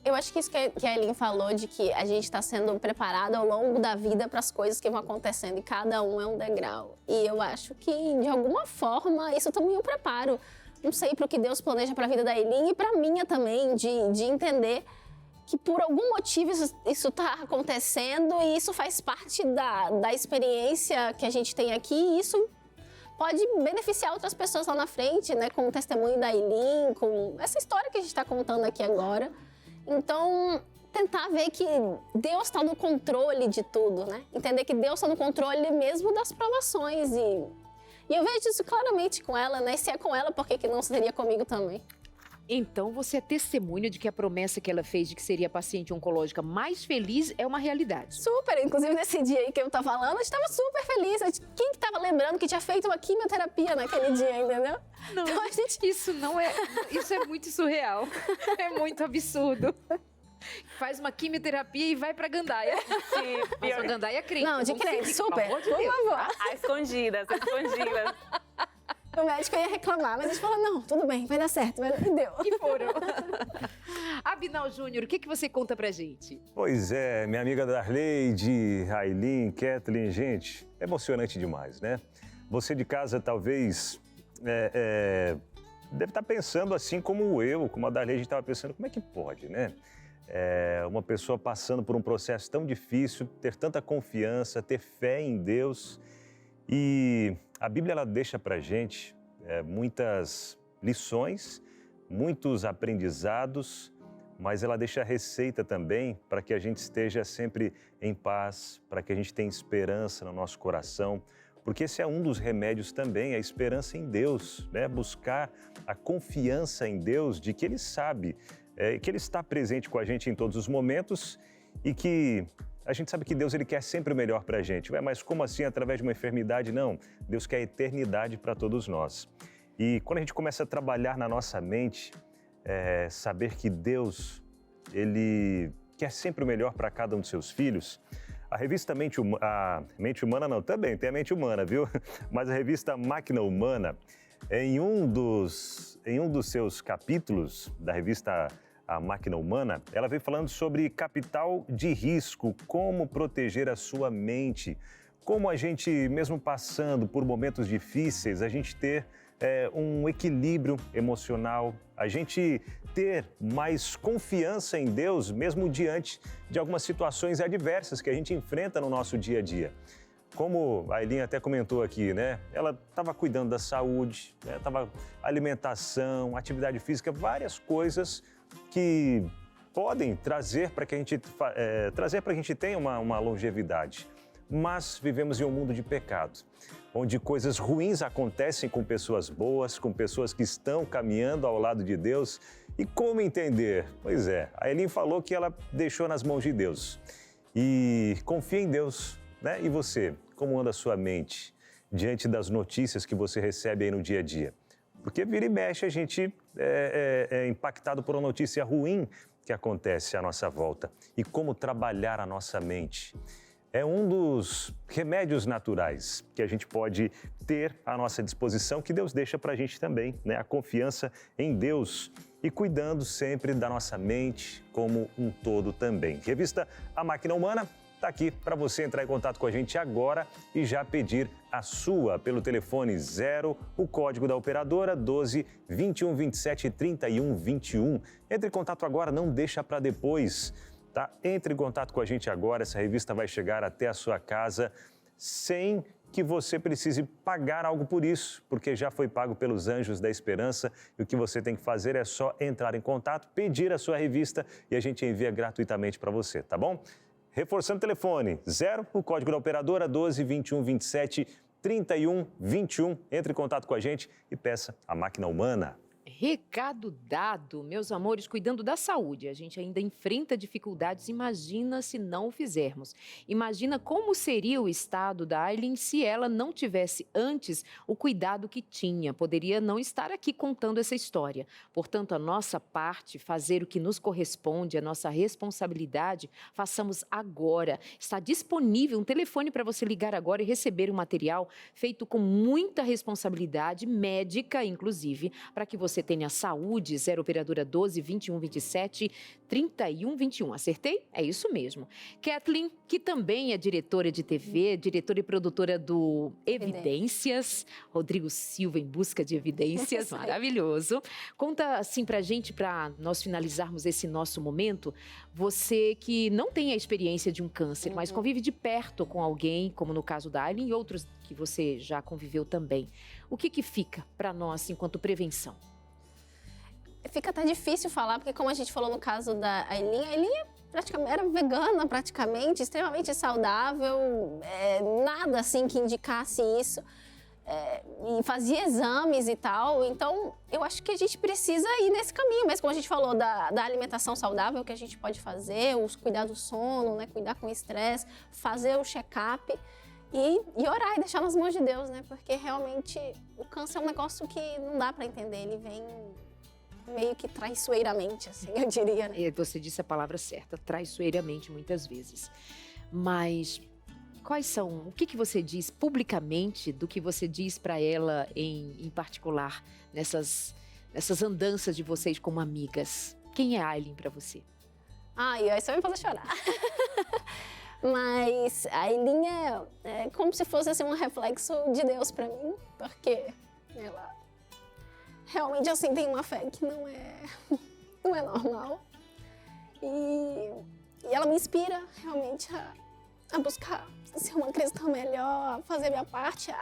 S5: Eu acho que isso que a Aileen falou, de que a gente está sendo preparado ao longo da vida para as coisas que vão acontecendo e cada um é um degrau. E eu acho que, de alguma forma, isso também é um preparo. Não sei, para o que Deus planeja para a vida da Aileen e para a minha também, de entender que por algum motivo isso está acontecendo e isso faz parte da experiência que a gente tem aqui e isso pode beneficiar outras pessoas lá na frente, né? Com o testemunho da Aileen, com essa história que a gente está contando aqui agora. Então, tentar ver que Deus está no controle de tudo, né? Entender que Deus está no controle mesmo das provações. E eu vejo isso claramente com ela, né? E se é com ela, por que não seria comigo também?
S1: Então, você é testemunha de que a promessa que ela fez de que seria a paciente oncológica mais feliz é uma realidade.
S5: Super! Inclusive, nesse dia aí que eu tô falando, a gente tava super feliz. Quem que tava lembrando que tinha feito uma quimioterapia naquele dia, entendeu?
S1: Não, então, isso é muito surreal. É muito absurdo. Faz uma quimioterapia e vai pra gandaia.
S4: Sim,
S1: mas a gandaia é crente.
S5: Não, de crente, super.
S1: Por favor.
S4: Às escondidas, às escondidas.
S5: O médico ia reclamar, mas a gente falou, não, tudo bem, vai dar certo. E deu.
S1: E foram. Abinal Júnior, o que você conta pra gente?
S2: Pois é, minha amiga Darleide, Aileen, Kathleen, gente, é emocionante demais, né? Você de casa talvez deve estar pensando assim como eu, como a Darleide estava pensando, como é que pode, né? Uma pessoa passando por um processo tão difícil, ter tanta confiança, ter fé em Deus. E a Bíblia ela deixa para a gente muitas lições, muitos aprendizados, mas ela deixa a receita também para que a gente esteja sempre em paz, para que a gente tenha esperança no nosso coração, porque esse é um dos remédios também, a esperança em Deus, né? Buscar a confiança em Deus de que Ele sabe, que Ele está presente com a gente em todos os momentos e que a gente sabe que Deus ele quer sempre o melhor para a gente. Mas como assim através de uma enfermidade? Não, Deus quer a eternidade para todos nós. E quando a gente começa a trabalhar na nossa mente, saber que Deus ele quer sempre o melhor para cada um dos seus filhos. A revista Mente Humana não, também tem a Mente Humana, viu? Mas a revista Máquina Humana, em um dos seus capítulos da revista A Máquina Humana, ela veio falando sobre capital de risco, como proteger a sua mente, como a gente, mesmo passando por momentos difíceis, a gente ter um equilíbrio emocional, a gente ter mais confiança em Deus, mesmo diante de algumas situações adversas que a gente enfrenta no nosso dia a dia. Como a Aileen até comentou aqui, né? Ela estava cuidando da saúde, estava alimentação, atividade física, várias coisas que podem trazer para que a gente tenha uma longevidade. Mas vivemos em um mundo de pecado, onde coisas ruins acontecem com pessoas boas, com pessoas que estão caminhando ao lado de Deus. E como entender? Pois é, a Aileen falou que ela deixou nas mãos de Deus. E confia em Deus, né? E você, como anda a sua mente diante das notícias que você recebe aí no dia a dia? Porque vira e mexe a gente é impactado por uma notícia ruim que acontece à nossa volta. E como trabalhar a nossa mente? É um dos remédios naturais que a gente pode ter à nossa disposição, que Deus deixa para a gente também, né? A confiança em Deus e cuidando sempre da nossa mente como um todo também. Revista A Máquina Humana está aqui para você entrar em contato com a gente agora e já pedir a sua pelo telefone 0, o código da operadora 12 21 27 31 21. Entre em contato agora, não deixa para depois. Tá? Entre em contato com a gente agora, essa revista vai chegar até a sua casa sem que você precise pagar algo por isso, porque já foi pago pelos Anjos da Esperança e o que você tem que fazer é só entrar em contato, pedir a sua revista e a gente envia gratuitamente para você, tá bom? Reforçando o telefone, 0, o código da operadora 12 21 27 31 21. Entre em contato com a gente e peça a Máquina Humana.
S1: Recado dado, meus amores, cuidando da saúde. A gente ainda enfrenta dificuldades, imagina se não o fizermos. Imagina como seria o estado da Aileen se ela não tivesse antes o cuidado que tinha. Poderia não estar aqui contando essa história. Portanto, a nossa parte, fazer o que nos corresponde, a nossa responsabilidade, façamos agora. Está disponível um telefone para você ligar agora e receber um material feito com muita responsabilidade, médica inclusive, para que você tenha saúde. 0 operadora 12 21 27 31 21. Acertei? É isso mesmo. Kathleen, que também é diretora de TV, diretora e produtora do Evidências. Rodrigo Silva em Busca de Evidências. Maravilhoso. Conta assim pra gente, para nós finalizarmos esse nosso momento. Você que não tem a experiência de um câncer, mas convive de perto com alguém, como no caso da Aileen e outros que você já conviveu também. O que fica para nós enquanto prevenção?
S5: Fica até difícil falar, porque como a gente falou no caso da Aileen era vegana praticamente, extremamente saudável, nada assim que indicasse isso, e fazia exames e tal. Então, eu acho que a gente precisa ir nesse caminho, mas como a gente falou da alimentação saudável que a gente pode fazer, cuidar do sono, né, cuidar com o estresse, fazer o check-up e orar e deixar nas mãos de Deus, né, porque realmente o câncer é um negócio que não dá para entender, ele vem meio que traiçoeiramente, assim, eu diria, né?
S1: Você disse a palavra certa, traiçoeiramente muitas vezes. Mas quais são, o que você diz publicamente do que você diz para ela em particular nessas andanças de vocês como amigas? Quem é a Aileen para você?
S5: Ai, aí você vai me fazer chorar. Mas a Aileen é como se fosse assim, um reflexo de Deus para mim, porque ela realmente, assim, tem uma fé que não é normal. E ela me inspira realmente a buscar ser uma cristã melhor, a fazer a minha parte.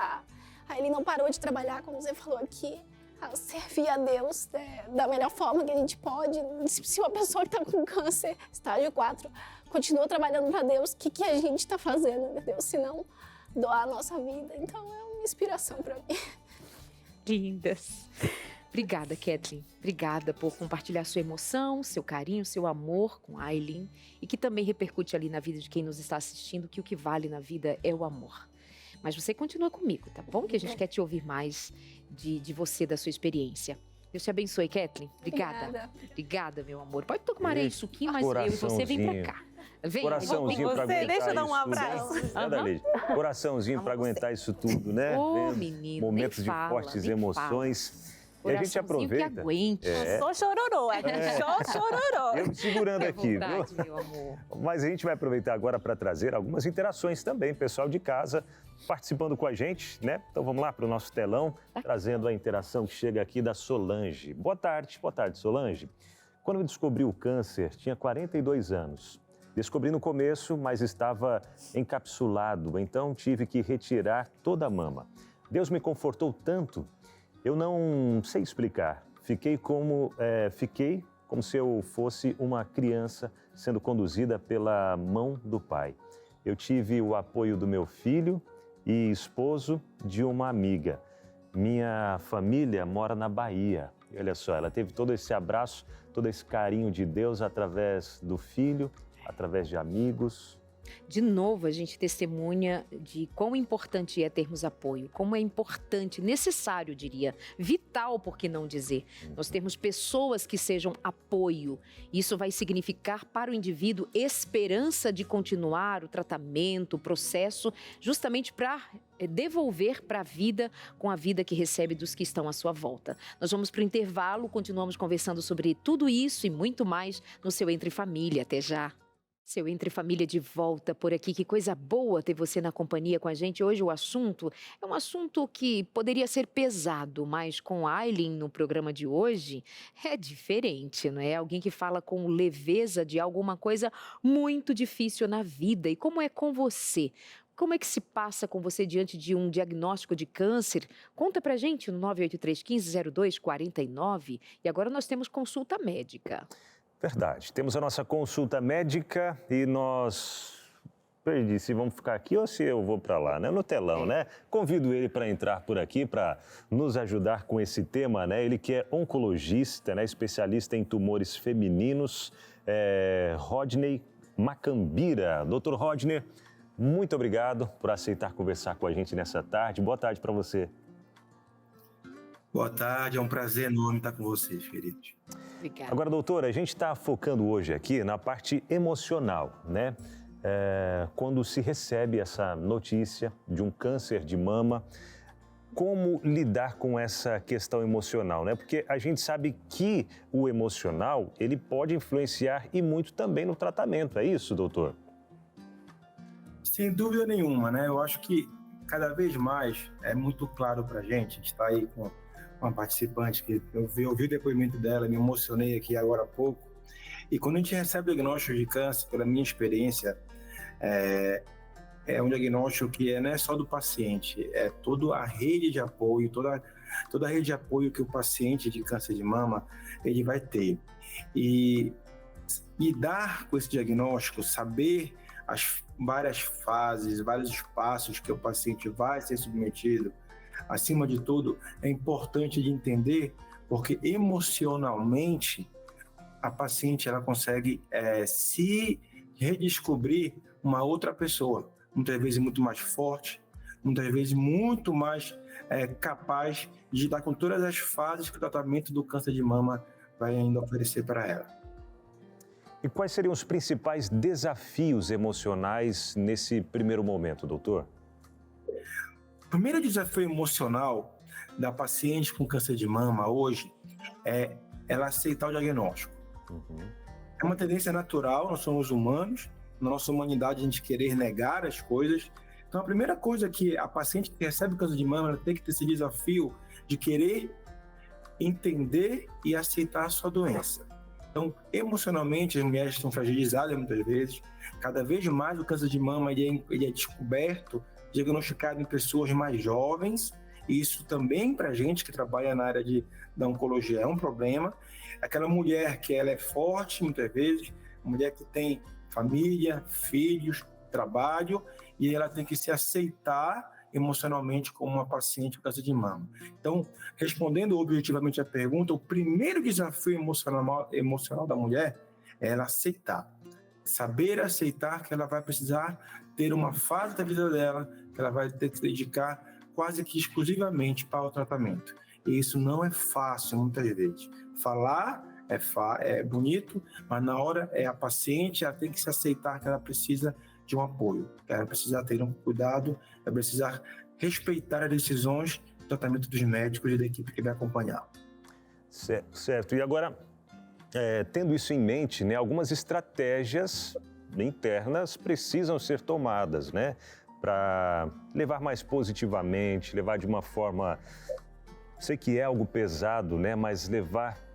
S5: Ele não parou de trabalhar, como você falou aqui, a servir a Deus da melhor forma que a gente pode. Se uma pessoa que está com câncer, estágio 4, continua trabalhando para Deus, o que a gente está fazendo, meu Deus, se não doar a nossa vida? Então, é uma inspiração para mim.
S1: Lindas. Obrigada, Kathleen. Obrigada por compartilhar sua emoção, seu carinho, seu amor com a Aileen e que também repercute ali na vida de quem nos está assistindo que o que vale na vida é o amor. Mas você continua comigo, tá bom? Que a gente quer te ouvir mais de você, da sua experiência. Deus te abençoe, Kathleen. Obrigada. Obrigada, meu amor. Pode tomar aí suquinho, mas eu e você vem pra cá. Vem,
S2: coraçãozinho para aguentar
S4: deixa eu dar um
S2: isso
S4: abraço.
S2: tudo. Coraçãozinho para aguentar isso tudo, né?
S1: Menino,
S2: momentos de fortes emoções. E a gente aproveita.
S1: Que aguente.
S4: Só chororô, só chororô.
S2: Eu me segurando aqui,
S1: vontade,
S2: viu?
S1: Meu amor.
S2: Mas a gente vai aproveitar agora para trazer algumas interações também. Pessoal de casa participando com a gente, né? Então vamos lá para o nosso telão, trazendo a interação que chega aqui da Solange. Boa tarde, Solange. Quando eu descobri o câncer, tinha 42 anos. Descobri no começo, mas estava encapsulado, então tive que retirar toda a mama. Deus me confortou tanto, eu não sei explicar. Fiquei como se eu fosse uma criança sendo conduzida pela mão do pai. Eu tive o apoio do meu filho e esposo de uma amiga. Minha família mora na Bahia. E olha só, ela teve todo esse abraço, todo esse carinho de Deus através do filho, através de amigos.
S1: De novo, a gente testemunha de quão importante é termos apoio, como é importante, necessário, diria, vital, por que não dizer. Nós termos pessoas que sejam apoio. Isso vai significar para o indivíduo esperança de continuar o tratamento, o processo, justamente para devolver para a vida com a vida que recebe dos que estão à sua volta. Nós vamos para o intervalo, continuamos conversando sobre tudo isso e muito mais no seu Entre Família. Até já! Seu Entre Família de volta por aqui. Que coisa boa ter você na companhia com a gente. Hoje o assunto é um assunto que poderia ser pesado, mas com a Aileen no programa de hoje é diferente, não é? Alguém que fala com leveza de alguma coisa muito difícil na vida. E como é com você? Como é que se passa com você diante de um diagnóstico de câncer? Conta pra gente no 983-1502-49. E agora nós temos consulta médica.
S2: Verdade. Temos a nossa consulta médica e nós... Perdi se vamos ficar aqui ou se eu vou para lá, né? No telão, né? Convido ele para entrar por aqui para nos ajudar com esse tema, né? Ele que é oncologista, né? Especialista em tumores femininos, Rodney Macambira. Doutor Rodney, muito obrigado por aceitar conversar com a gente nessa tarde. Boa tarde para você.
S6: Boa tarde, é um prazer enorme estar com vocês, queridos.
S1: Obrigada.
S2: Agora, doutora, a gente está focando hoje aqui na parte emocional, né? Quando se recebe essa notícia de um câncer de mama, como lidar com essa questão emocional, né? Porque a gente sabe que o emocional, ele pode influenciar e muito também no tratamento, é isso, doutor?
S6: Sem dúvida nenhuma, né? Eu acho que cada vez mais é muito claro para a gente está aí com uma participante que eu ouvi o depoimento dela, me emocionei aqui agora há pouco. E quando a gente recebe o diagnóstico de câncer, pela minha experiência, é um diagnóstico que não é só do paciente, é toda a rede de apoio, toda a rede de apoio que o paciente de câncer de mama ele vai ter. E lidar com esse diagnóstico, saber as várias fases, vários espaços que o paciente vai ser submetido, acima de tudo, é importante de entender, porque emocionalmente a paciente ela consegue se redescobrir uma outra pessoa, muitas vezes muito mais forte, muitas vezes muito mais capaz de lidar com todas as fases que o tratamento do câncer de mama vai ainda oferecer para ela.
S2: E quais seriam os principais desafios emocionais nesse primeiro momento, doutor?
S6: O primeiro desafio emocional da paciente com câncer de mama hoje é ela aceitar o diagnóstico. É uma tendência natural, nós somos humanos, na nossa humanidade a gente querer negar as coisas. Então a primeira coisa que a paciente que recebe câncer de mama ela tem que ter esse desafio de querer entender e aceitar a sua doença. Então, emocionalmente, as mulheres estão fragilizadas muitas vezes. Cada vez mais o câncer de mama ele é descoberto, diagnosticado em pessoas mais jovens, e isso também para a gente que trabalha na área da oncologia é um problema. Aquela mulher que ela é forte muitas vezes, mulher que tem família, filhos, trabalho, e ela tem que se aceitar emocionalmente como uma paciente com câncer de mama. Então, respondendo objetivamente a pergunta, o primeiro desafio emocional da mulher é ela aceitar. Saber aceitar que ela vai precisar ter uma fase da vida dela que ela vai ter que se dedicar quase que exclusivamente para o tratamento. E isso não é fácil, muitas vezes. Falar é bonito, mas na hora a paciente ela tem que se aceitar que ela precisa de um apoio, que ela precisa ter um cuidado, ela precisa respeitar as decisões do tratamento dos médicos e da equipe que vai acompanhar.
S2: Certo. E agora, tendo isso em mente, né, algumas estratégias internas precisam ser tomadas, né, para levar mais positivamente, levar de uma forma, sei que é algo pesado, né, mas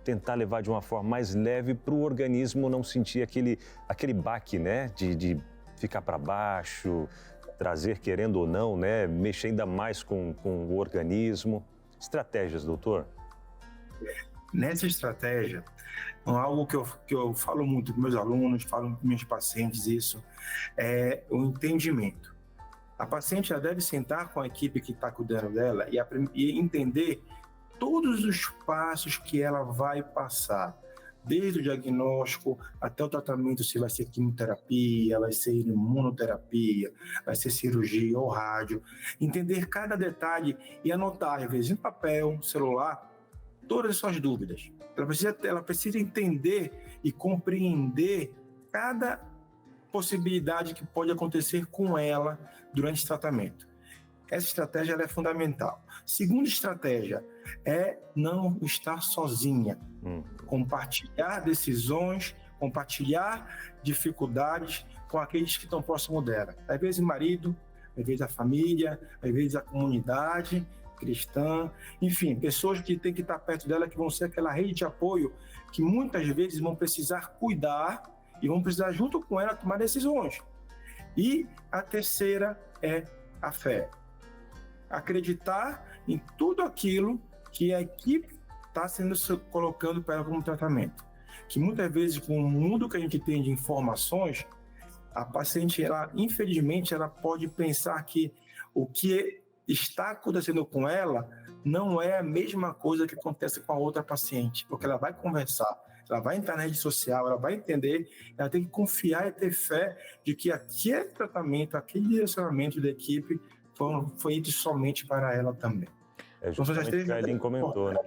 S2: tentar levar de uma forma mais leve para o organismo não sentir aquele baque, né, de ficar para baixo, trazer, querendo ou não, né, mexer ainda mais com o organismo. Estratégias, doutor?
S6: Nessa estratégia, algo que eu falo muito com meus alunos, falo com meus pacientes, isso é o entendimento. A paciente já deve sentar com a equipe que está cuidando dela e entender todos os passos que ela vai passar, desde o diagnóstico até o tratamento, se vai ser quimioterapia, vai ser imunoterapia, vai ser cirurgia ou rádio. Entender cada detalhe e anotar, às vezes, em papel, celular, todas as suas dúvidas. Ela precisa entender e compreender cada possibilidade que pode acontecer com ela durante o tratamento. Essa estratégia ela é fundamental. Segunda estratégia é não estar sozinha. Compartilhar decisões, compartilhar dificuldades com aqueles que estão próximos dela. Às vezes o marido, às vezes a família, às vezes a comunidade cristã, enfim, pessoas que têm que estar perto dela, que vão ser aquela rede de apoio que muitas vezes vão precisar cuidar e vão precisar junto com ela tomar decisões. E a terceira é a fé. Acreditar em tudo aquilo que a equipe está colocando para ela como tratamento. Que muitas vezes, com o mundo que a gente tem de informações, a paciente, infelizmente, ela pode pensar que o que está acontecendo com ela não é a mesma coisa que acontece com a outra paciente, porque ela vai conversar, ela vai entrar na rede social, ela vai entender, ela tem que confiar e ter fé de que aquele tratamento, aquele direcionamento da equipe foi feito somente para ela também.
S2: É justamente o que a Ailin comentou, né?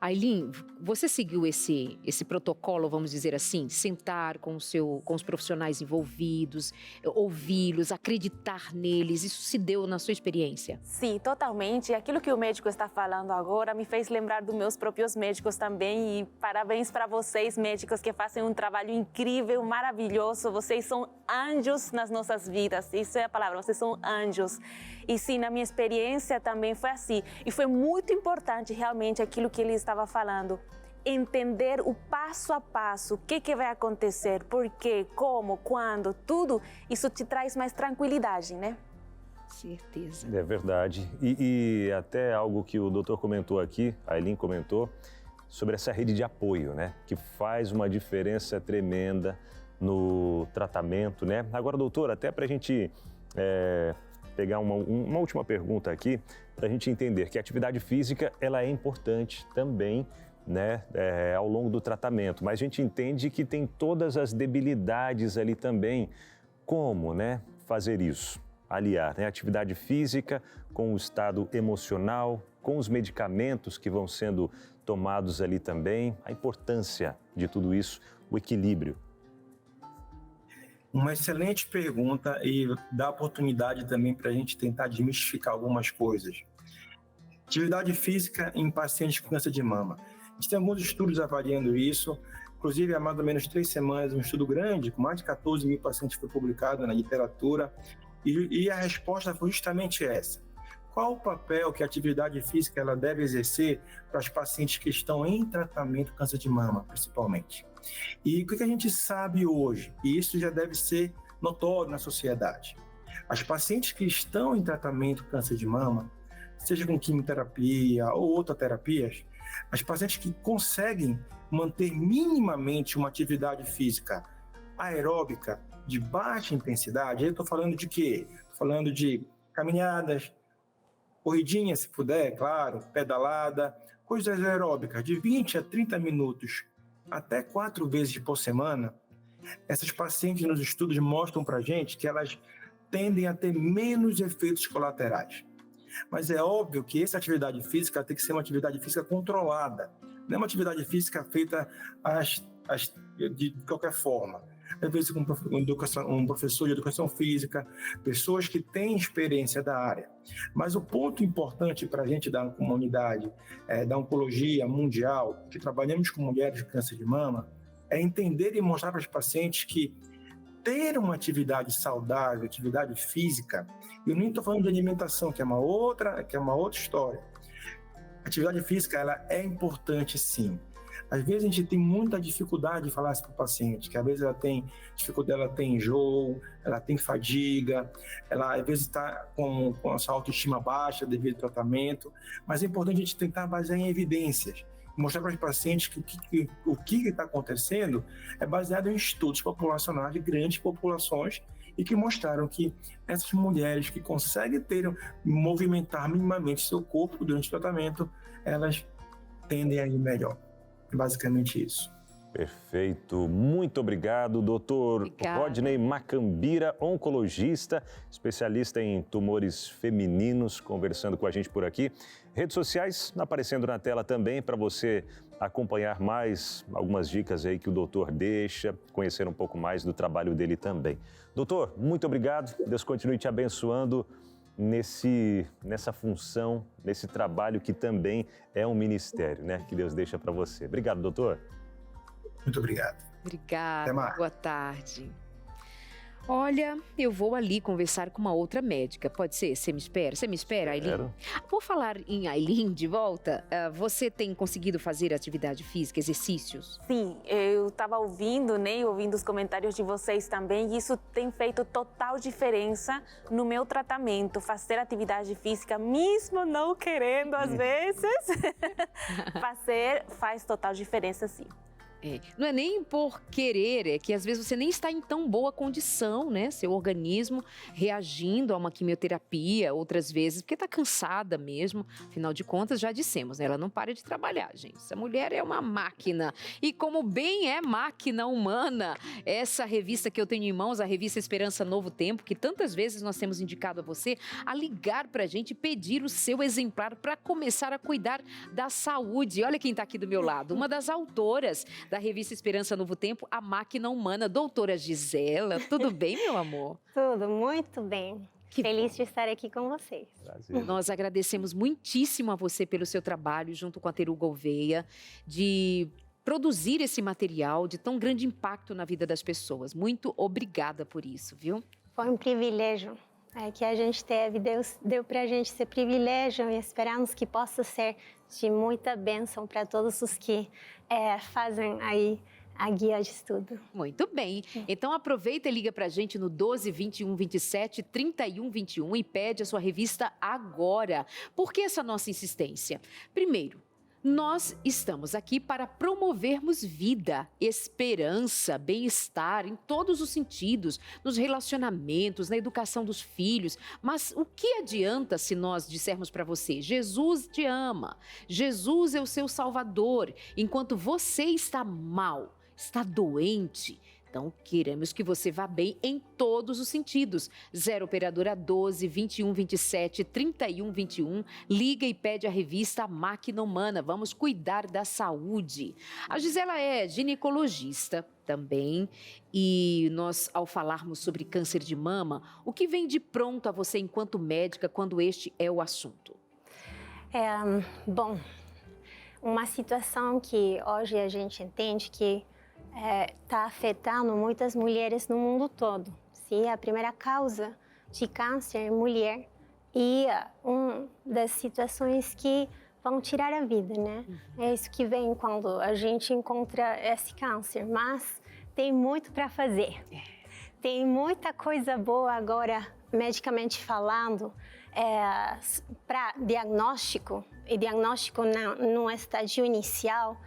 S1: Ailin, você seguiu esse protocolo, vamos dizer assim, sentar com os profissionais envolvidos, ouvi-los, acreditar neles, isso se deu na sua experiência?
S4: Sim, totalmente. Aquilo que o médico está falando agora me fez lembrar dos meus próprios médicos também, e parabéns para vocês, médicos, que fazem um trabalho incrível, maravilhoso. Vocês são anjos nas nossas vidas, isso é a palavra, vocês são anjos. E sim, na minha experiência também foi assim. E foi muito importante realmente aquilo que ele estava falando. Entender o passo a passo, o que vai acontecer, por quê, como, quando, tudo. Isso te traz mais tranquilidade, né?
S1: Certeza.
S2: É verdade. E até algo que o doutor comentou aqui, a Ailin comentou, sobre essa rede de apoio, né? Que faz uma diferença tremenda no tratamento, né? Agora, doutor, até para a gente pegar uma última pergunta aqui, para a gente entender que a atividade física ela é importante também, né, ao longo do tratamento, mas a gente entende que tem todas as debilidades ali também. Como, né, fazer isso? Aliar, né, a atividade física com o estado emocional, com os medicamentos que vão sendo tomados ali também, a importância de tudo isso, o equilíbrio.
S6: Uma excelente pergunta e dá oportunidade também para a gente tentar desmistificar algumas coisas. Atividade física em pacientes com câncer de mama. A gente tem alguns estudos avaliando isso, inclusive há mais ou menos 3 semanas, um estudo grande, com mais de 14 mil pacientes foi publicado na literatura, e a resposta foi justamente essa. Qual o papel que a atividade física ela deve exercer para os pacientes que estão em tratamento de câncer de mama, principalmente? E o que a gente sabe hoje? E isso já deve ser notório na sociedade. As pacientes que estão em tratamento de câncer de mama, seja com quimioterapia ou outras terapias, as pacientes que conseguem manter minimamente uma atividade física aeróbica de baixa intensidade, eu estou falando de quê? Estou falando de caminhadas, corridinha se puder, claro, pedalada, coisas aeróbicas de 20 a 30 minutos, até 4 vezes por semana. Essas pacientes nos estudos mostram para a gente que elas tendem a ter menos efeitos colaterais. Mas é óbvio que essa atividade física tem que ser uma atividade física controlada. Não é uma atividade física feita de qualquer forma. Às vezes com um professor de educação física, pessoas que têm experiência da área. Mas o ponto importante para a gente da comunidade da oncologia mundial, que trabalhamos com mulheres com câncer de mama, é entender e mostrar para os pacientes que ter uma atividade saudável, atividade física, eu nem estou falando de alimentação, que é uma outra história. Atividade física, ela é importante sim. Às vezes a gente tem muita dificuldade de falar isso para o paciente, que às vezes ela tem dificuldade, ela tem enjoo, ela tem fadiga, ela às vezes está com a sua autoestima baixa devido ao tratamento, mas é importante a gente tentar basear em evidências, mostrar para os pacientes que o que está acontecendo é baseado em estudos populacionais de grandes populações e que mostraram que essas mulheres que conseguem movimentar minimamente seu corpo durante o tratamento, elas tendem a ir melhor. Basicamente isso.
S2: Perfeito. Muito obrigado, doutor Rodney Macambira, oncologista, especialista em tumores femininos, conversando com a gente por aqui. Redes sociais aparecendo na tela também para você acompanhar mais algumas dicas aí que o doutor deixa, conhecer um pouco mais do trabalho dele também. Doutor, muito obrigado. Deus continue te abençoando nessa função, nesse trabalho que também é um ministério, né? Que Deus deixa para você. Obrigado, doutor.
S6: Muito obrigado.
S1: Obrigada. Boa tarde. Olha, eu vou ali conversar com uma outra médica. Pode ser? Você me espera? Você me espera, Aileen?
S2: Quero.
S1: Vou falar em Aileen de volta. Você tem conseguido fazer atividade física, exercícios?
S4: Sim, eu estava ouvindo, né? Ouvindo os comentários de vocês também. E isso tem feito total diferença no meu tratamento. Fazer atividade física, mesmo não querendo às vezes, faz total diferença, sim.
S1: Não é nem por querer, é que às vezes você nem está em tão boa condição, né? Seu organismo reagindo a uma quimioterapia, outras vezes, porque está cansada mesmo. Afinal de contas, já dissemos, né? Ela não para de trabalhar, gente. Essa mulher é uma máquina. E como bem é máquina humana, essa revista que eu tenho em mãos, a revista Esperança Novo Tempo, que tantas vezes nós temos indicado a você a ligar para a gente e pedir o seu exemplar para começar a cuidar da saúde. Olha quem está aqui do meu lado, uma das autoras da revista Esperança Novo Tempo, a máquina humana, doutora Gisela. Tudo bem, meu amor?
S7: Tudo, muito bem. Feliz de estar aqui com vocês.
S2: Prazer.
S1: Nós agradecemos muitíssimo a você pelo seu trabalho, junto com a Teru Gouveia, de produzir esse material de tão grande impacto na vida das pessoas. Muito obrigada por isso, viu?
S7: Foi um privilégio que a gente teve. Deus deu para a gente esse privilégio e esperamos que possa ser de muita bênção para todos os que fazem aí a guia de estudo.
S1: Muito bem. Então aproveita e liga pra gente no 12 21 27 31 21 e pede a sua revista agora. Por que essa nossa insistência? Primeiro, nós estamos aqui para promovermos vida, esperança, bem-estar em todos os sentidos, nos relacionamentos, na educação dos filhos. Mas o que adianta se nós dissermos para você, Jesus te ama, Jesus é o seu Salvador, enquanto você está mal, está doente? Então, queremos que você vá bem em todos os sentidos. 0 Operadora 12 21 27 31 21. Liga e pede a revista Máquina Humana. Vamos cuidar da saúde. A Gisela é ginecologista também. E nós, ao falarmos sobre câncer de mama, o que vem de pronto a você enquanto médica quando este é o assunto?
S7: Bom, uma situação que hoje a gente entende que está afetando muitas mulheres no mundo todo. Sim, a primeira causa de câncer é mulher e uma das situações que vão tirar a vida, né? É isso que vem quando a gente encontra esse câncer, mas tem muito para fazer. Tem muita coisa boa agora, medicamente falando, para diagnóstico, e diagnóstico no estágio inicial,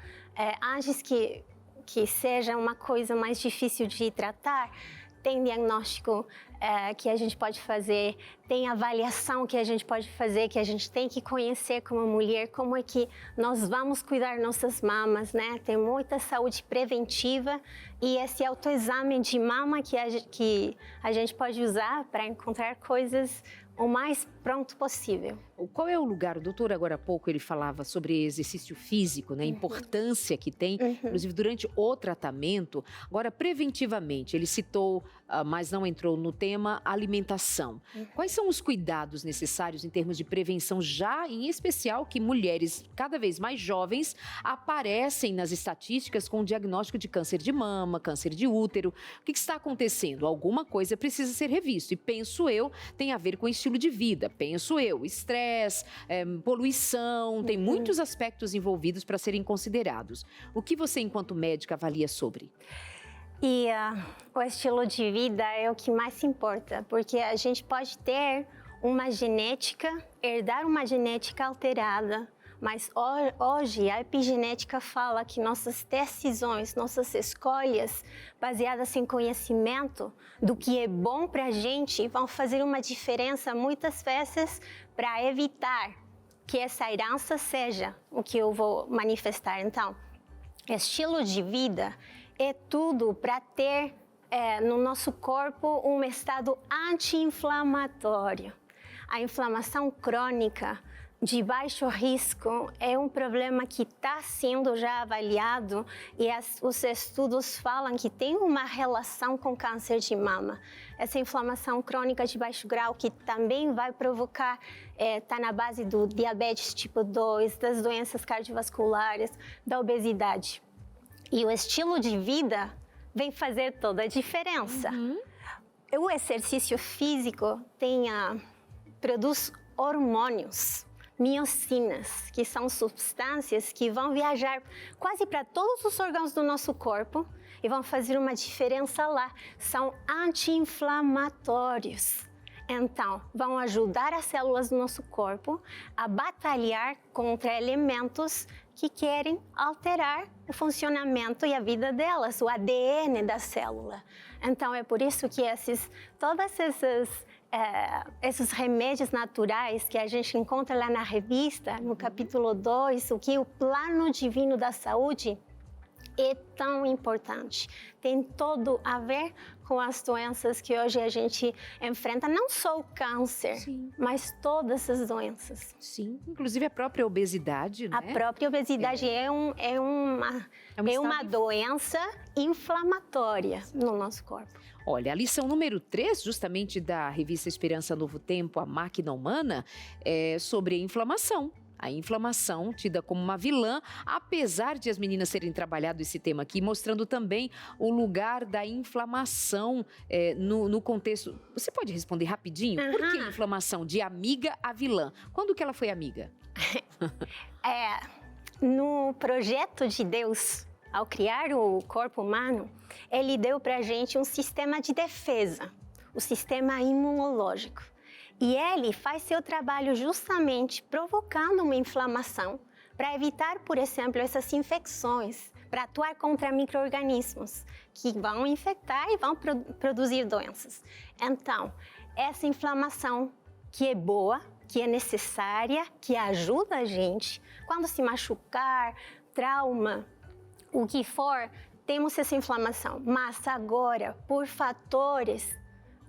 S7: antes que seja uma coisa mais difícil de tratar, tem diagnóstico que a gente pode fazer, tem avaliação que a gente pode fazer, que a gente tem que conhecer como mulher, como é que nós vamos cuidar nossas mamas, né? Tem muita saúde preventiva e esse autoexame de mama que a gente pode usar para encontrar coisas o mais pronto possível.
S1: Qual é o lugar? O doutor, agora há pouco, ele falava sobre exercício físico, né? A importância que tem, inclusive durante o tratamento. Agora, preventivamente, ele citou, mas não entrou no tema, alimentação. Quais são os cuidados necessários em termos de prevenção, já em especial que mulheres cada vez mais jovens aparecem nas estatísticas com o diagnóstico de câncer de mama, câncer de útero? O que está acontecendo? Alguma coisa precisa ser revisto. E penso eu, tem a ver com estilo de vida. Penso eu, estresse, poluição, tem muitos aspectos envolvidos para serem considerados. O que você, enquanto médica, avalia sobre?
S7: E o estilo de vida é o que mais importa, porque a gente pode ter uma genética, herdar uma genética alterada, mas hoje a epigenética fala que nossas decisões, nossas escolhas baseadas em conhecimento do que é bom para a gente vão fazer uma diferença muitas vezes para evitar que essa herança seja o que eu vou manifestar. Então, estilo de vida é tudo para ter no nosso corpo um estado anti-inflamatório. A inflamação crônica de baixo risco é um problema que está sendo já avaliado e os estudos falam que tem uma relação com câncer de mama. Essa inflamação crônica de baixo grau que também vai provocar, está na base do diabetes tipo 2, das doenças cardiovasculares, da obesidade. E o estilo de vida vem fazer toda a diferença. O exercício físico produz hormônios, miocinas, que são substâncias que vão viajar quase para todos os órgãos do nosso corpo e vão fazer uma diferença lá. São anti-inflamatórios. Então, vão ajudar as células do nosso corpo a batalhar contra elementos que querem alterar o funcionamento e a vida delas, o ADN da célula. Então, é por isso que todos esses remédios naturais que a gente encontra lá na revista, no capítulo 2, o que o plano divino da saúde é tão importante. Tem todo a ver com as doenças que hoje a gente enfrenta, não só o câncer, mas todas as doenças.
S1: Sim, inclusive a própria obesidade, né?
S7: A própria obesidade é uma doença inflamatória no nosso corpo.
S1: Olha, a lição número 3, justamente da revista Esperança Novo Tempo, A Máquina Humana, é sobre a inflamação. A inflamação tida como uma vilã, apesar de as meninas terem trabalhado esse tema aqui, mostrando também o lugar da inflamação no contexto. Você pode responder rapidinho? Por que inflamação de amiga a vilã? Quando que ela foi amiga?
S7: No projeto de Deus, ao criar o corpo humano, ele deu para a gente um sistema de defesa, o sistema imunológico. E ele faz seu trabalho justamente provocando uma inflamação para evitar, por exemplo, essas infecções, para atuar contra micro-organismos que vão infectar e vão produzir doenças. Então, essa inflamação que é boa, que é necessária, que ajuda a gente, quando se machucar, trauma, o que for, temos essa inflamação. Mas agora, por fatores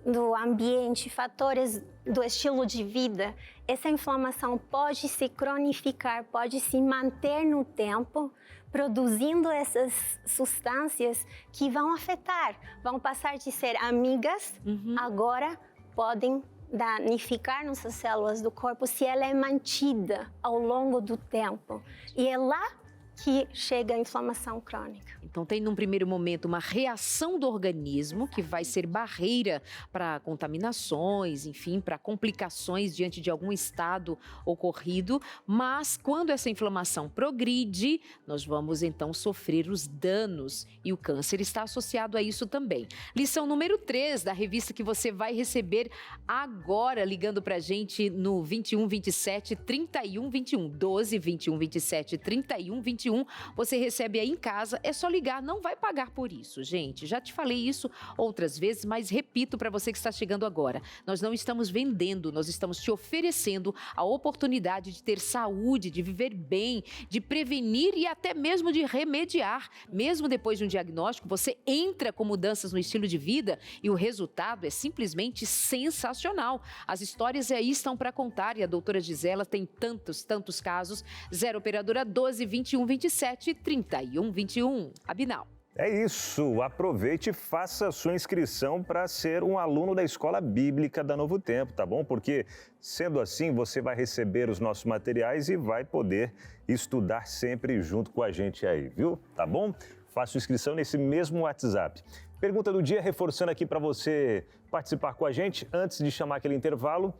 S7: do ambiente, fatores do estilo de vida, essa inflamação pode se cronificar, pode se manter no tempo, produzindo essas substâncias que vão afetar, vão passar de ser amigas, agora podem danificar nossas células do corpo se ela é mantida ao longo do tempo. E é lá que chega a inflamação crônica.
S1: Então tem num primeiro momento uma reação do organismo que vai ser barreira para contaminações, enfim, para complicações diante de algum estado ocorrido, mas quando essa inflamação progride, nós vamos então sofrer os danos e o câncer está associado a isso também. Lição número 3 da revista que você vai receber agora, ligando para a gente no 21 27 31 21, 12 21 27 31 21. 21, você recebe aí em casa, é só ligar, não vai pagar por isso, gente. Já te falei isso outras vezes, mas repito para você que está chegando agora. Nós não estamos vendendo, nós estamos te oferecendo a oportunidade de ter saúde, de viver bem, de prevenir e até mesmo de remediar. Mesmo depois de um diagnóstico, você entra com mudanças no estilo de vida e o resultado é simplesmente sensacional. As histórias aí estão para contar e a doutora Gisela tem tantos casos. 0 operadora 12 21 27 31 21. Abinal.
S2: É isso, aproveite e faça a sua inscrição para ser um aluno da Escola Bíblica da Novo Tempo, tá bom? Porque, sendo assim, você vai receber os nossos materiais e vai poder estudar sempre junto com a gente aí, viu? Tá bom? Faça sua inscrição nesse mesmo WhatsApp. Pergunta do dia, reforçando aqui para você participar com a gente, antes de chamar aquele intervalo.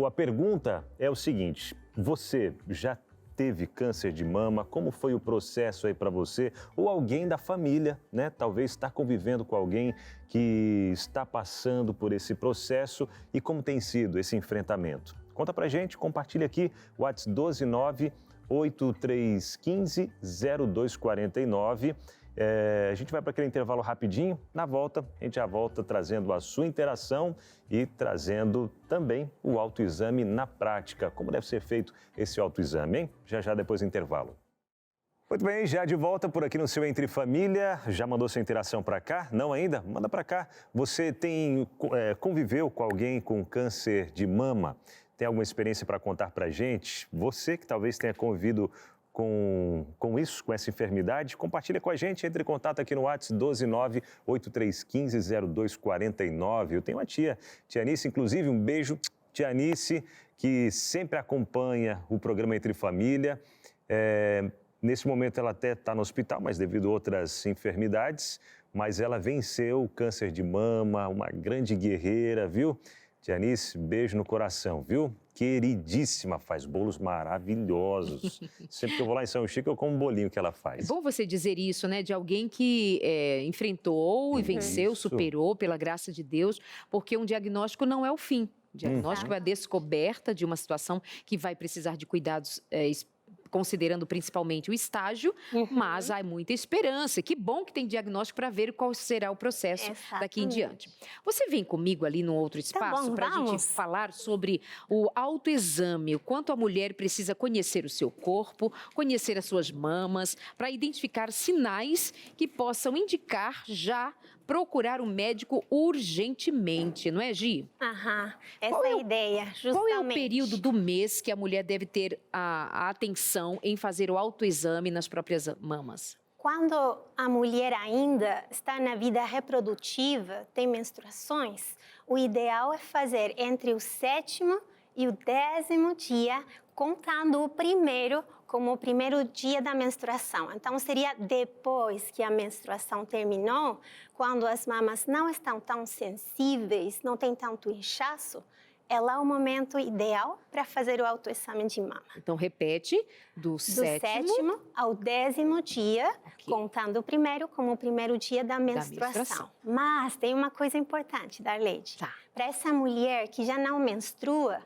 S2: A pergunta é o seguinte: você já teve câncer de mama? Como foi o processo aí para você? Ou alguém da família, né? Talvez está convivendo com alguém que está passando por esse processo e como tem sido esse enfrentamento? Conta pra gente, compartilha aqui, WhatsApp 12983150249. A gente vai para aquele intervalo rapidinho. Na volta, a gente já volta trazendo a sua interação e trazendo também o autoexame na prática. Como deve ser feito esse autoexame, hein? Já depois do intervalo. Muito bem, já de volta por aqui no seu Entre Família. Já mandou sua interação para cá? Não ainda? Manda para cá. Você conviveu com alguém com câncer de mama? Tem alguma experiência para contar para a gente? Você que talvez tenha convivido com essa enfermidade, compartilha com a gente, entre em contato aqui no WhatsApp 12983150249. Eu tenho uma tia Anice, inclusive um beijo, tia Anice, que sempre acompanha o programa Entre Família. Nesse momento ela até está no hospital, mas devido a outras enfermidades, mas ela venceu o câncer de mama, uma grande guerreira, viu? Tia Anice, beijo no coração, viu? Queridíssima, faz bolos maravilhosos. Sempre que eu vou lá em São Chico, eu como um bolinho que ela faz.
S1: É bom você dizer isso, né? De alguém que enfrentou e venceu, superou, pela graça de Deus, porque um diagnóstico não é o fim. O diagnóstico é a descoberta de uma situação que vai precisar de cuidados considerando principalmente o estágio, mas há muita esperança. Que bom que tem diagnóstico para ver qual será o processo daqui em diante. Você vem comigo ali no outro espaço para a gente falar sobre o autoexame, o quanto a mulher precisa conhecer o seu corpo, conhecer as suas mamas, para identificar sinais que possam indicar já procurar um médico urgentemente, não é, Gi?
S7: Essa é a ideia, justamente.
S1: Qual é o período do mês que a mulher deve ter a atenção em fazer o autoexame nas próprias mamas?
S7: Quando a mulher ainda está na vida reprodutiva, tem menstruações, o ideal é fazer entre o 7º e o 10º dia, contando o primeiro como o primeiro dia da menstruação. Então, seria depois que a menstruação terminou, quando as mamas não estão tão sensíveis, não tem tanto inchaço, é lá o momento ideal para fazer o autoexame de mama.
S1: Então, repete, do 7º
S7: ao 10º dia, contando o primeiro como o primeiro dia da menstruação. Mas tem uma coisa importante, Darleide. Para essa mulher que já não menstrua,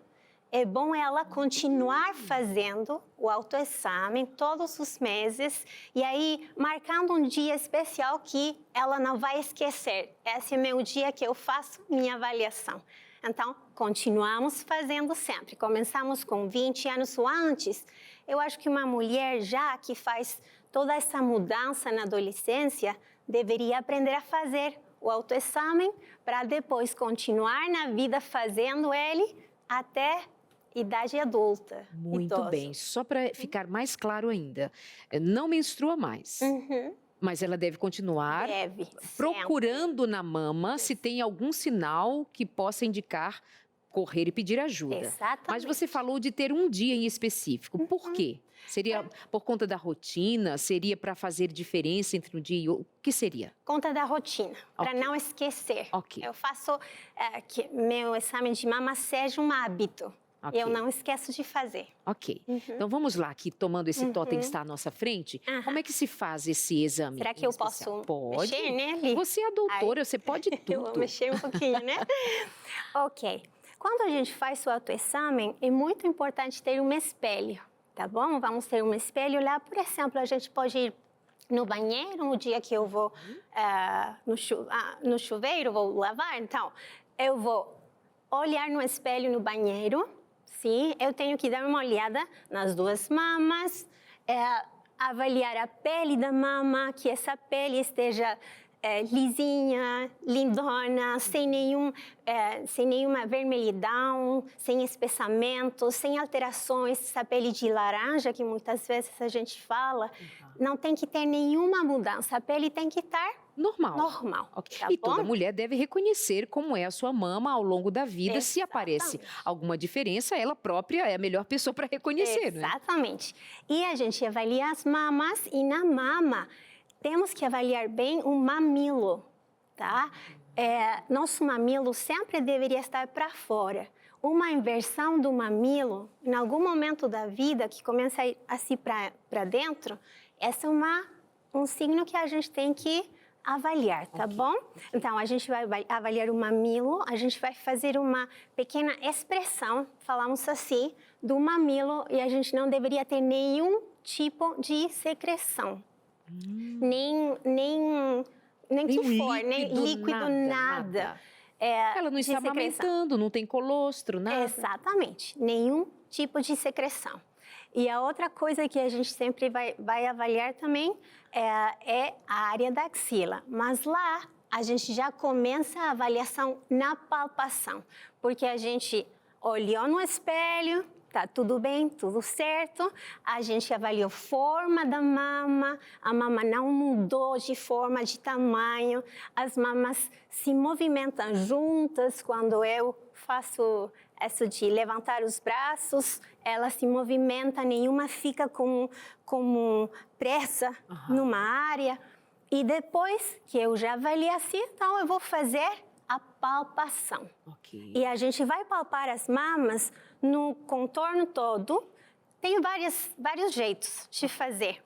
S7: é bom ela continuar fazendo o autoexame todos os meses e aí marcando um dia especial que ela não vai esquecer. Esse é meu dia que eu faço minha avaliação. Então, continuamos fazendo sempre. Começamos com 20 anos ou antes. Eu acho que uma mulher já que faz toda essa mudança na adolescência deveria aprender a fazer o autoexame para depois continuar na vida fazendo ele até idade adulta.
S1: Muito
S7: idoso.
S1: bem. Só para ficar mais claro ainda, não menstrua mais. Mas ela deve continuar procurando na mama se tem algum sinal que possa indicar correr e pedir ajuda.
S7: Exatamente.
S1: Mas você falou de ter um dia em específico. Por quê? Seria por conta da rotina? Seria para fazer diferença entre um dia e outro? O que seria?
S7: Conta da rotina, para não esquecer. Eu faço que meu exame de mama seja um hábito. Eu não esqueço de fazer.
S1: Então vamos lá, aqui tomando esse totem que está à nossa frente. Como é que se faz esse exame?
S7: Será que eu posso mexer nele?
S1: Você é doutora, você pode tudo.
S7: Eu vou mexer um pouquinho, né? Ok. Quando a gente faz o autoexame, é muito importante ter um espelho, tá bom? Vamos ter um espelho lá. Por exemplo, a gente pode ir no banheiro no dia que eu vou no chuveiro, vou lavar. Então, eu vou olhar no espelho no banheiro, sim? Eu tenho que dar uma olhada nas duas mamas, avaliar a pele da mama, que essa pele esteja lisinha, lindona, sem nenhuma vermelhidão, sem espessamento, sem alterações. Essa pele de laranja, que muitas vezes a gente fala, não tem que ter nenhuma mudança. A pele tem que estar normal.
S1: Okay.
S7: Tá
S1: e
S7: bom?
S1: toda mulher deve reconhecer como é a sua mama ao longo da vida.
S7: Exatamente.
S1: Se aparece alguma diferença, ela própria é a melhor pessoa para reconhecer.
S7: Exatamente. E a gente avalia as mamas e na mama temos que avaliar bem o mamilo, tá? Nosso mamilo sempre deveria estar para fora. Uma inversão do mamilo, em algum momento da vida que começa a se para dentro, essa é um signo que a gente tem que avaliar, tá bom? Então, a gente vai avaliar o mamilo, a gente vai fazer uma pequena expressão, falamos assim, do mamilo, e a gente não deveria ter nenhum tipo de secreção. Nem líquido, nada.
S1: Ela não está amamentando, não tem colostro, nada.
S7: Exatamente, nenhum tipo de secreção. E a outra coisa que a gente sempre vai avaliar também é a área da axila. Mas lá a gente já começa a avaliação na palpação, porque a gente olhou no espelho, tá tudo bem, tudo certo. A gente avaliou a forma da mama, a mama não mudou de forma, de tamanho. As mamas se movimentam juntas quando eu faço isso de levantar os braços. Ela se movimenta, nenhuma fica como pressa numa área. E depois que eu já avaliei assim, então eu vou fazer a palpação.
S1: Okay.
S7: E a gente vai palpar as mamas no contorno todo. Tem vários jeitos de fazer.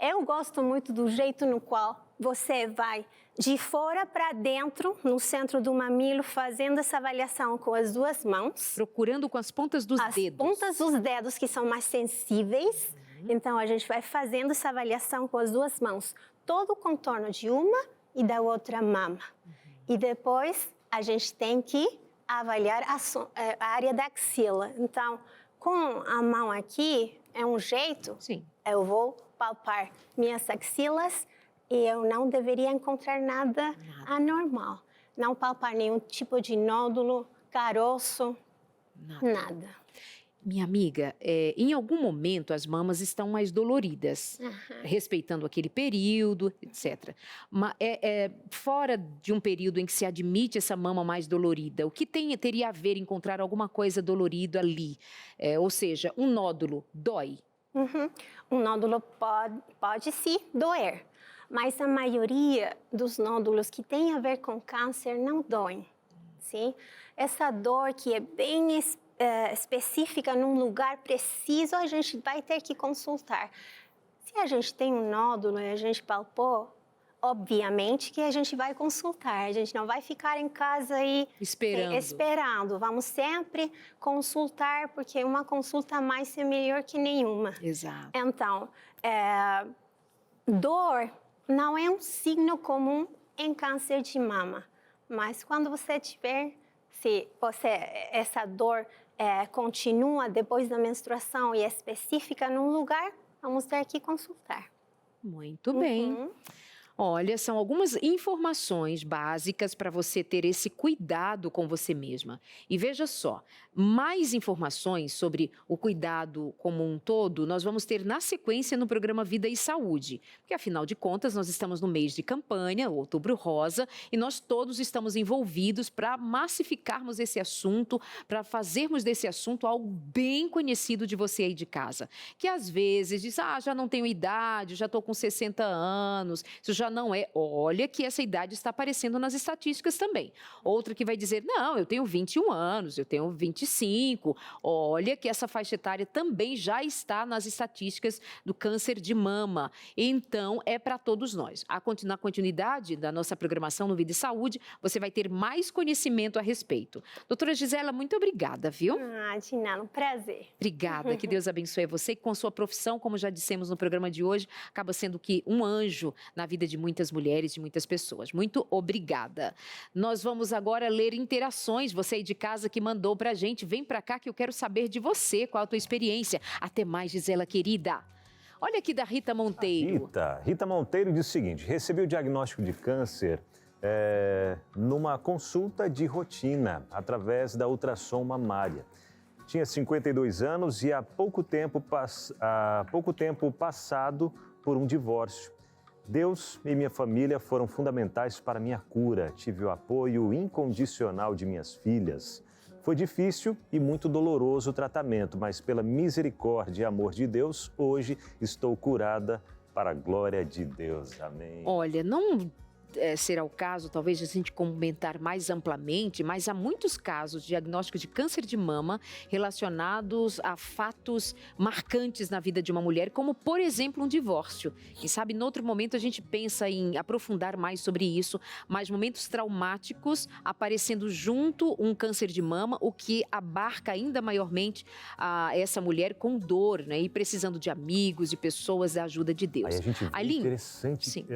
S7: Eu gosto muito do jeito no qual você vai de fora para dentro, no centro do mamilo, fazendo essa avaliação com as duas mãos.
S1: Procurando com as pontas dos dedos.
S7: As pontas dos dedos que são mais sensíveis. Então, a gente vai fazendo essa avaliação com as duas mãos. Todo o contorno de uma e da outra mama. E depois, a gente tem que avaliar a área da axila. Então, com a mão aqui, é um jeito.
S1: Sim.
S7: Eu vou palpar minhas axilas e eu não deveria encontrar nada anormal. Não palpar nenhum tipo de nódulo, caroço, nada.
S1: Minha amiga, em algum momento as mamas estão mais doloridas, respeitando aquele período, etc. Mas fora de um período em que se admite essa mama mais dolorida, o que teria a ver encontrar alguma coisa dolorida ali? Ou seja, um nódulo dói?
S7: Um nódulo pode sim doer, mas a maioria dos nódulos que tem a ver com câncer não doem. Sim? Essa dor que é bem específica num lugar preciso, a gente vai ter que consultar. Se a gente tem um nódulo e a gente palpou, obviamente que a gente vai consultar. A gente não vai ficar em casa aí esperando. Vamos sempre consultar, porque uma consulta a mais é melhor que nenhuma.
S1: Exato.
S7: Então, dor não é um signo comum em câncer de mama, mas quando você tiver, se essa dor continua depois da menstruação e é específica num lugar, vamos ter que consultar.
S1: Muito bem. Olha, são algumas informações básicas para você ter esse cuidado com você mesma. E veja só, mais informações sobre o cuidado como um todo, nós vamos ter na sequência no programa Vida e Saúde. Porque, afinal de contas, nós estamos no mês de campanha, o Outubro Rosa, e nós todos estamos envolvidos para massificarmos esse assunto, para fazermos desse assunto algo bem conhecido de você aí de casa. Que às vezes diz, já não tenho idade, já estou com 60 anos, isso já não é. Olha que essa idade está aparecendo nas estatísticas também. Outra que vai dizer, não, eu tenho 21 anos, eu tenho 25. Olha que essa faixa etária também já está nas estatísticas do câncer de mama. Então, é para todos nós. Na continuidade da nossa programação no Vida e Saúde, você vai ter mais conhecimento a respeito. Doutora Gisela, muito obrigada, viu?
S7: De nada, um prazer.
S1: Obrigada, que Deus abençoe você, que com sua profissão, como já dissemos no programa de hoje, acaba sendo que um anjo na vida de muitas mulheres, de muitas pessoas. Muito obrigada. Nós vamos agora ler interações, você aí de casa que mandou pra gente, vem pra cá que eu quero saber de você, qual a tua experiência. Até mais, Gisela querida. Olha aqui da Rita Monteiro.
S2: Rita Monteiro diz o seguinte, recebi o diagnóstico de câncer numa consulta de rotina, através da ultrassom mamária. Tinha 52 anos e há pouco tempo passado por um divórcio. Deus e minha família foram fundamentais para minha cura. Tive o apoio incondicional de minhas filhas. Foi difícil e muito doloroso o tratamento, mas pela misericórdia e amor de Deus, hoje estou curada para a glória de Deus. Amém.
S1: Olha, não será o caso, talvez a gente comentar mais amplamente, mas há muitos casos de diagnóstico de câncer de mama relacionados a fatos marcantes na vida de uma mulher, como, por exemplo, um divórcio. Quem sabe, em outro momento, a gente pensa em aprofundar mais sobre isso, mas momentos traumáticos aparecendo junto um câncer de mama, o que abarca ainda maiormente essa mulher com dor, né? E precisando de amigos, de pessoas, da ajuda de Deus.
S2: Aí a gente vê interessante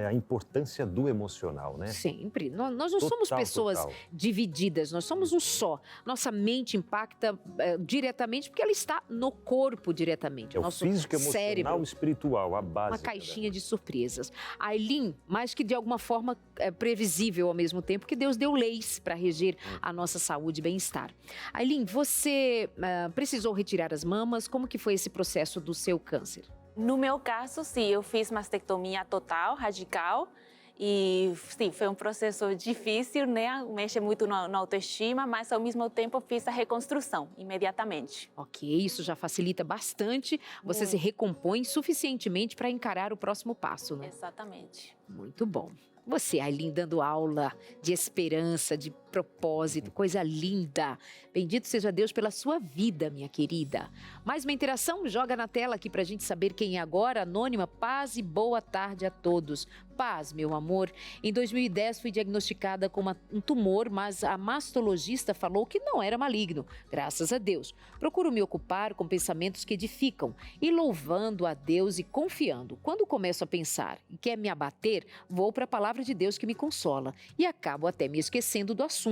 S2: a importância do emocional, né?
S1: Sempre. Nós não somos pessoas divididas, nós somos um só. Nossa mente impacta diretamente porque ela está no corpo diretamente.
S2: É o físico, emocional,
S1: cérebro,
S2: espiritual, a base.
S1: Uma caixinha de surpresas. A Aylin, mais que de alguma forma previsível ao mesmo tempo, que Deus deu leis para reger a nossa saúde e bem-estar. Aylin, você precisou retirar as mamas? Como que foi esse processo do seu câncer?
S4: No meu caso, sim, eu fiz mastectomia total, radical. E sim, foi um processo difícil, né? Mexe muito na autoestima, mas ao mesmo tempo fiz a reconstrução imediatamente.
S1: Ok, isso já facilita bastante. Você se recompõe suficientemente para encarar o próximo passo, né?
S4: Exatamente.
S1: Muito bom. Você, Aylin, dando aula de esperança, de propósito, coisa linda. Bendito seja Deus pela sua vida, minha querida. Mais uma interação? Joga na tela aqui pra gente saber quem é agora. Anônima, paz e boa tarde a todos. Paz, meu amor. Em 2010 fui diagnosticada com um tumor, mas a mastologista falou que não era maligno. Graças a Deus. Procuro me ocupar com pensamentos que edificam e louvando a Deus e confiando. Quando começo a pensar e quer me abater, vou para a palavra de Deus que me consola e acabo até me esquecendo do assunto.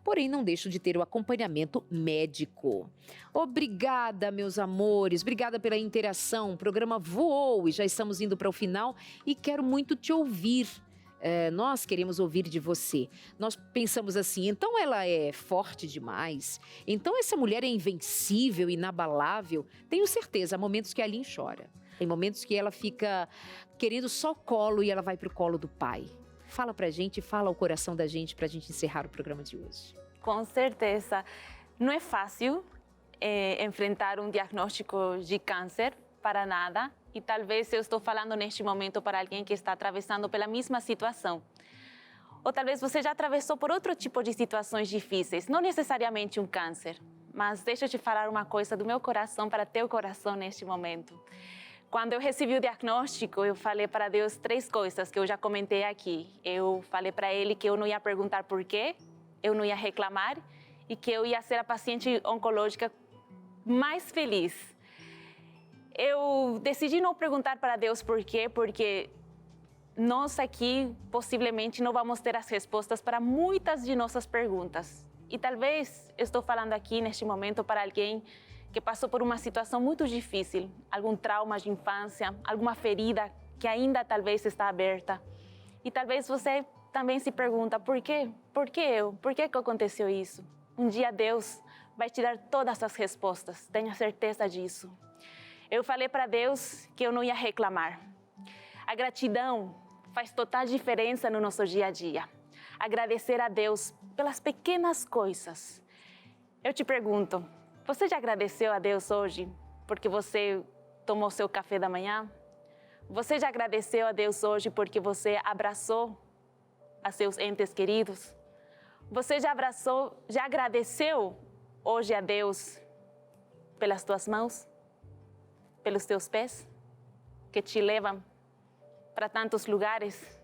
S1: Porém, não deixo de ter o acompanhamento médico. Obrigada, meus amores. Obrigada pela interação. O programa voou e já estamos indo para o final e quero muito te ouvir. Nós queremos ouvir de você. Nós pensamos assim, então ela é forte demais? Então essa mulher é invencível, inabalável? Tenho certeza, há momentos que a Aylin chora. Tem momentos que ela fica querendo só colo e ela vai para o colo do pai. Fala pra gente, fala ao coração da gente pra gente encerrar o programa de hoje.
S4: Com certeza. Não é fácil enfrentar um diagnóstico de câncer para nada. E talvez eu estou falando neste momento para alguém que está atravessando pela mesma situação. Ou talvez você já atravessou por outro tipo de situações difíceis, não necessariamente um câncer. Mas deixa eu te falar uma coisa do meu coração para teu coração neste momento. Quando eu recebi o diagnóstico, eu falei para Deus 3 coisas que eu já comentei aqui. Eu falei para Ele que eu não ia perguntar por quê, eu não ia reclamar e que eu ia ser a paciente oncológica mais feliz. Eu decidi não perguntar para Deus por quê, porque nós aqui possivelmente não vamos ter as respostas para muitas de nossas perguntas. E talvez eu estou falando aqui neste momento para alguém que passou por uma situação muito difícil, algum trauma de infância, alguma ferida que ainda talvez está aberta. E talvez você também se pergunta, por quê? Por que eu? Por que aconteceu isso? Um dia Deus vai te dar todas as respostas, tenha certeza disso. Eu falei para Deus que eu não ia reclamar. A gratidão faz total diferença no nosso dia a dia. Agradecer a Deus pelas pequenas coisas. Eu te pergunto, você já agradeceu a Deus hoje porque você tomou seu café da manhã? Você já agradeceu a Deus hoje porque você abraçou a seus entes queridos? Você já agradeceu hoje a Deus pelas tuas mãos, pelos teus pés, que te levam para tantos lugares?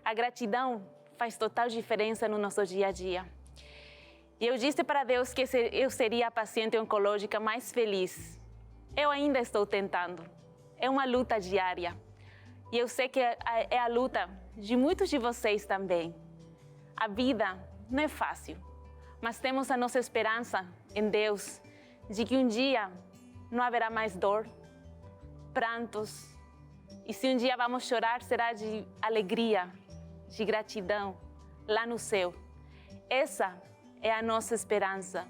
S4: A gratidão faz total diferença no nosso dia a dia. E eu disse para Deus que eu seria a paciente oncológica mais feliz. Eu ainda estou tentando. É uma luta diária. E eu sei que é a luta de muitos de vocês também. A vida não é fácil, mas temos a nossa esperança em Deus de que um dia não haverá mais dor, prantos. E se um dia vamos chorar, será de alegria, de gratidão, lá no céu. Essa é a nossa esperança.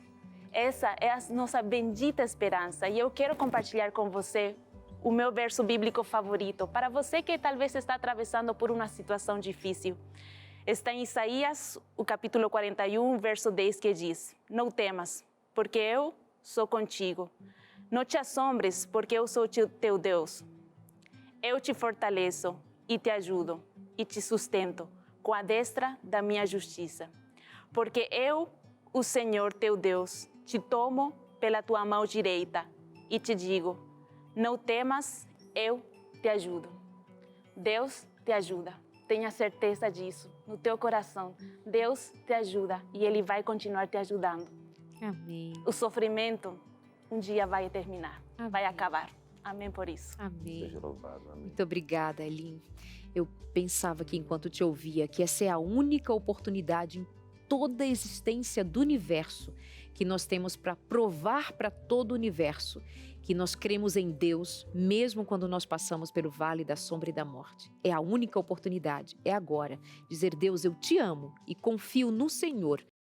S4: Essa é a nossa bendita esperança. E eu quero compartilhar com você o meu verso bíblico favorito, para você que talvez está atravessando por uma situação difícil. Está em Isaías, o capítulo 41, verso 10, que diz: Não temas, porque eu sou contigo. Não te assombres, porque eu sou teu Deus. Eu te fortaleço e te ajudo e te sustento com a destra da minha justiça. Porque eu, o Senhor teu Deus, te tomo pela tua mão direita e te digo: não temas, eu te ajudo. Deus te ajuda. Tenha certeza disso no teu coração. Deus te ajuda e Ele vai continuar te ajudando.
S1: Amém.
S4: O sofrimento um dia vai terminar, vai acabar. Amém por isso.
S1: Amém.
S2: Seja louvado. Amém.
S1: Muito obrigada, Elin. Eu pensava que enquanto te ouvia que essa é a única oportunidade em toda a existência do universo que nós temos para provar para todo o universo que nós cremos em Deus, mesmo quando nós passamos pelo vale da sombra e da morte. É a única oportunidade, é agora, dizer: Deus, eu te amo e confio no Senhor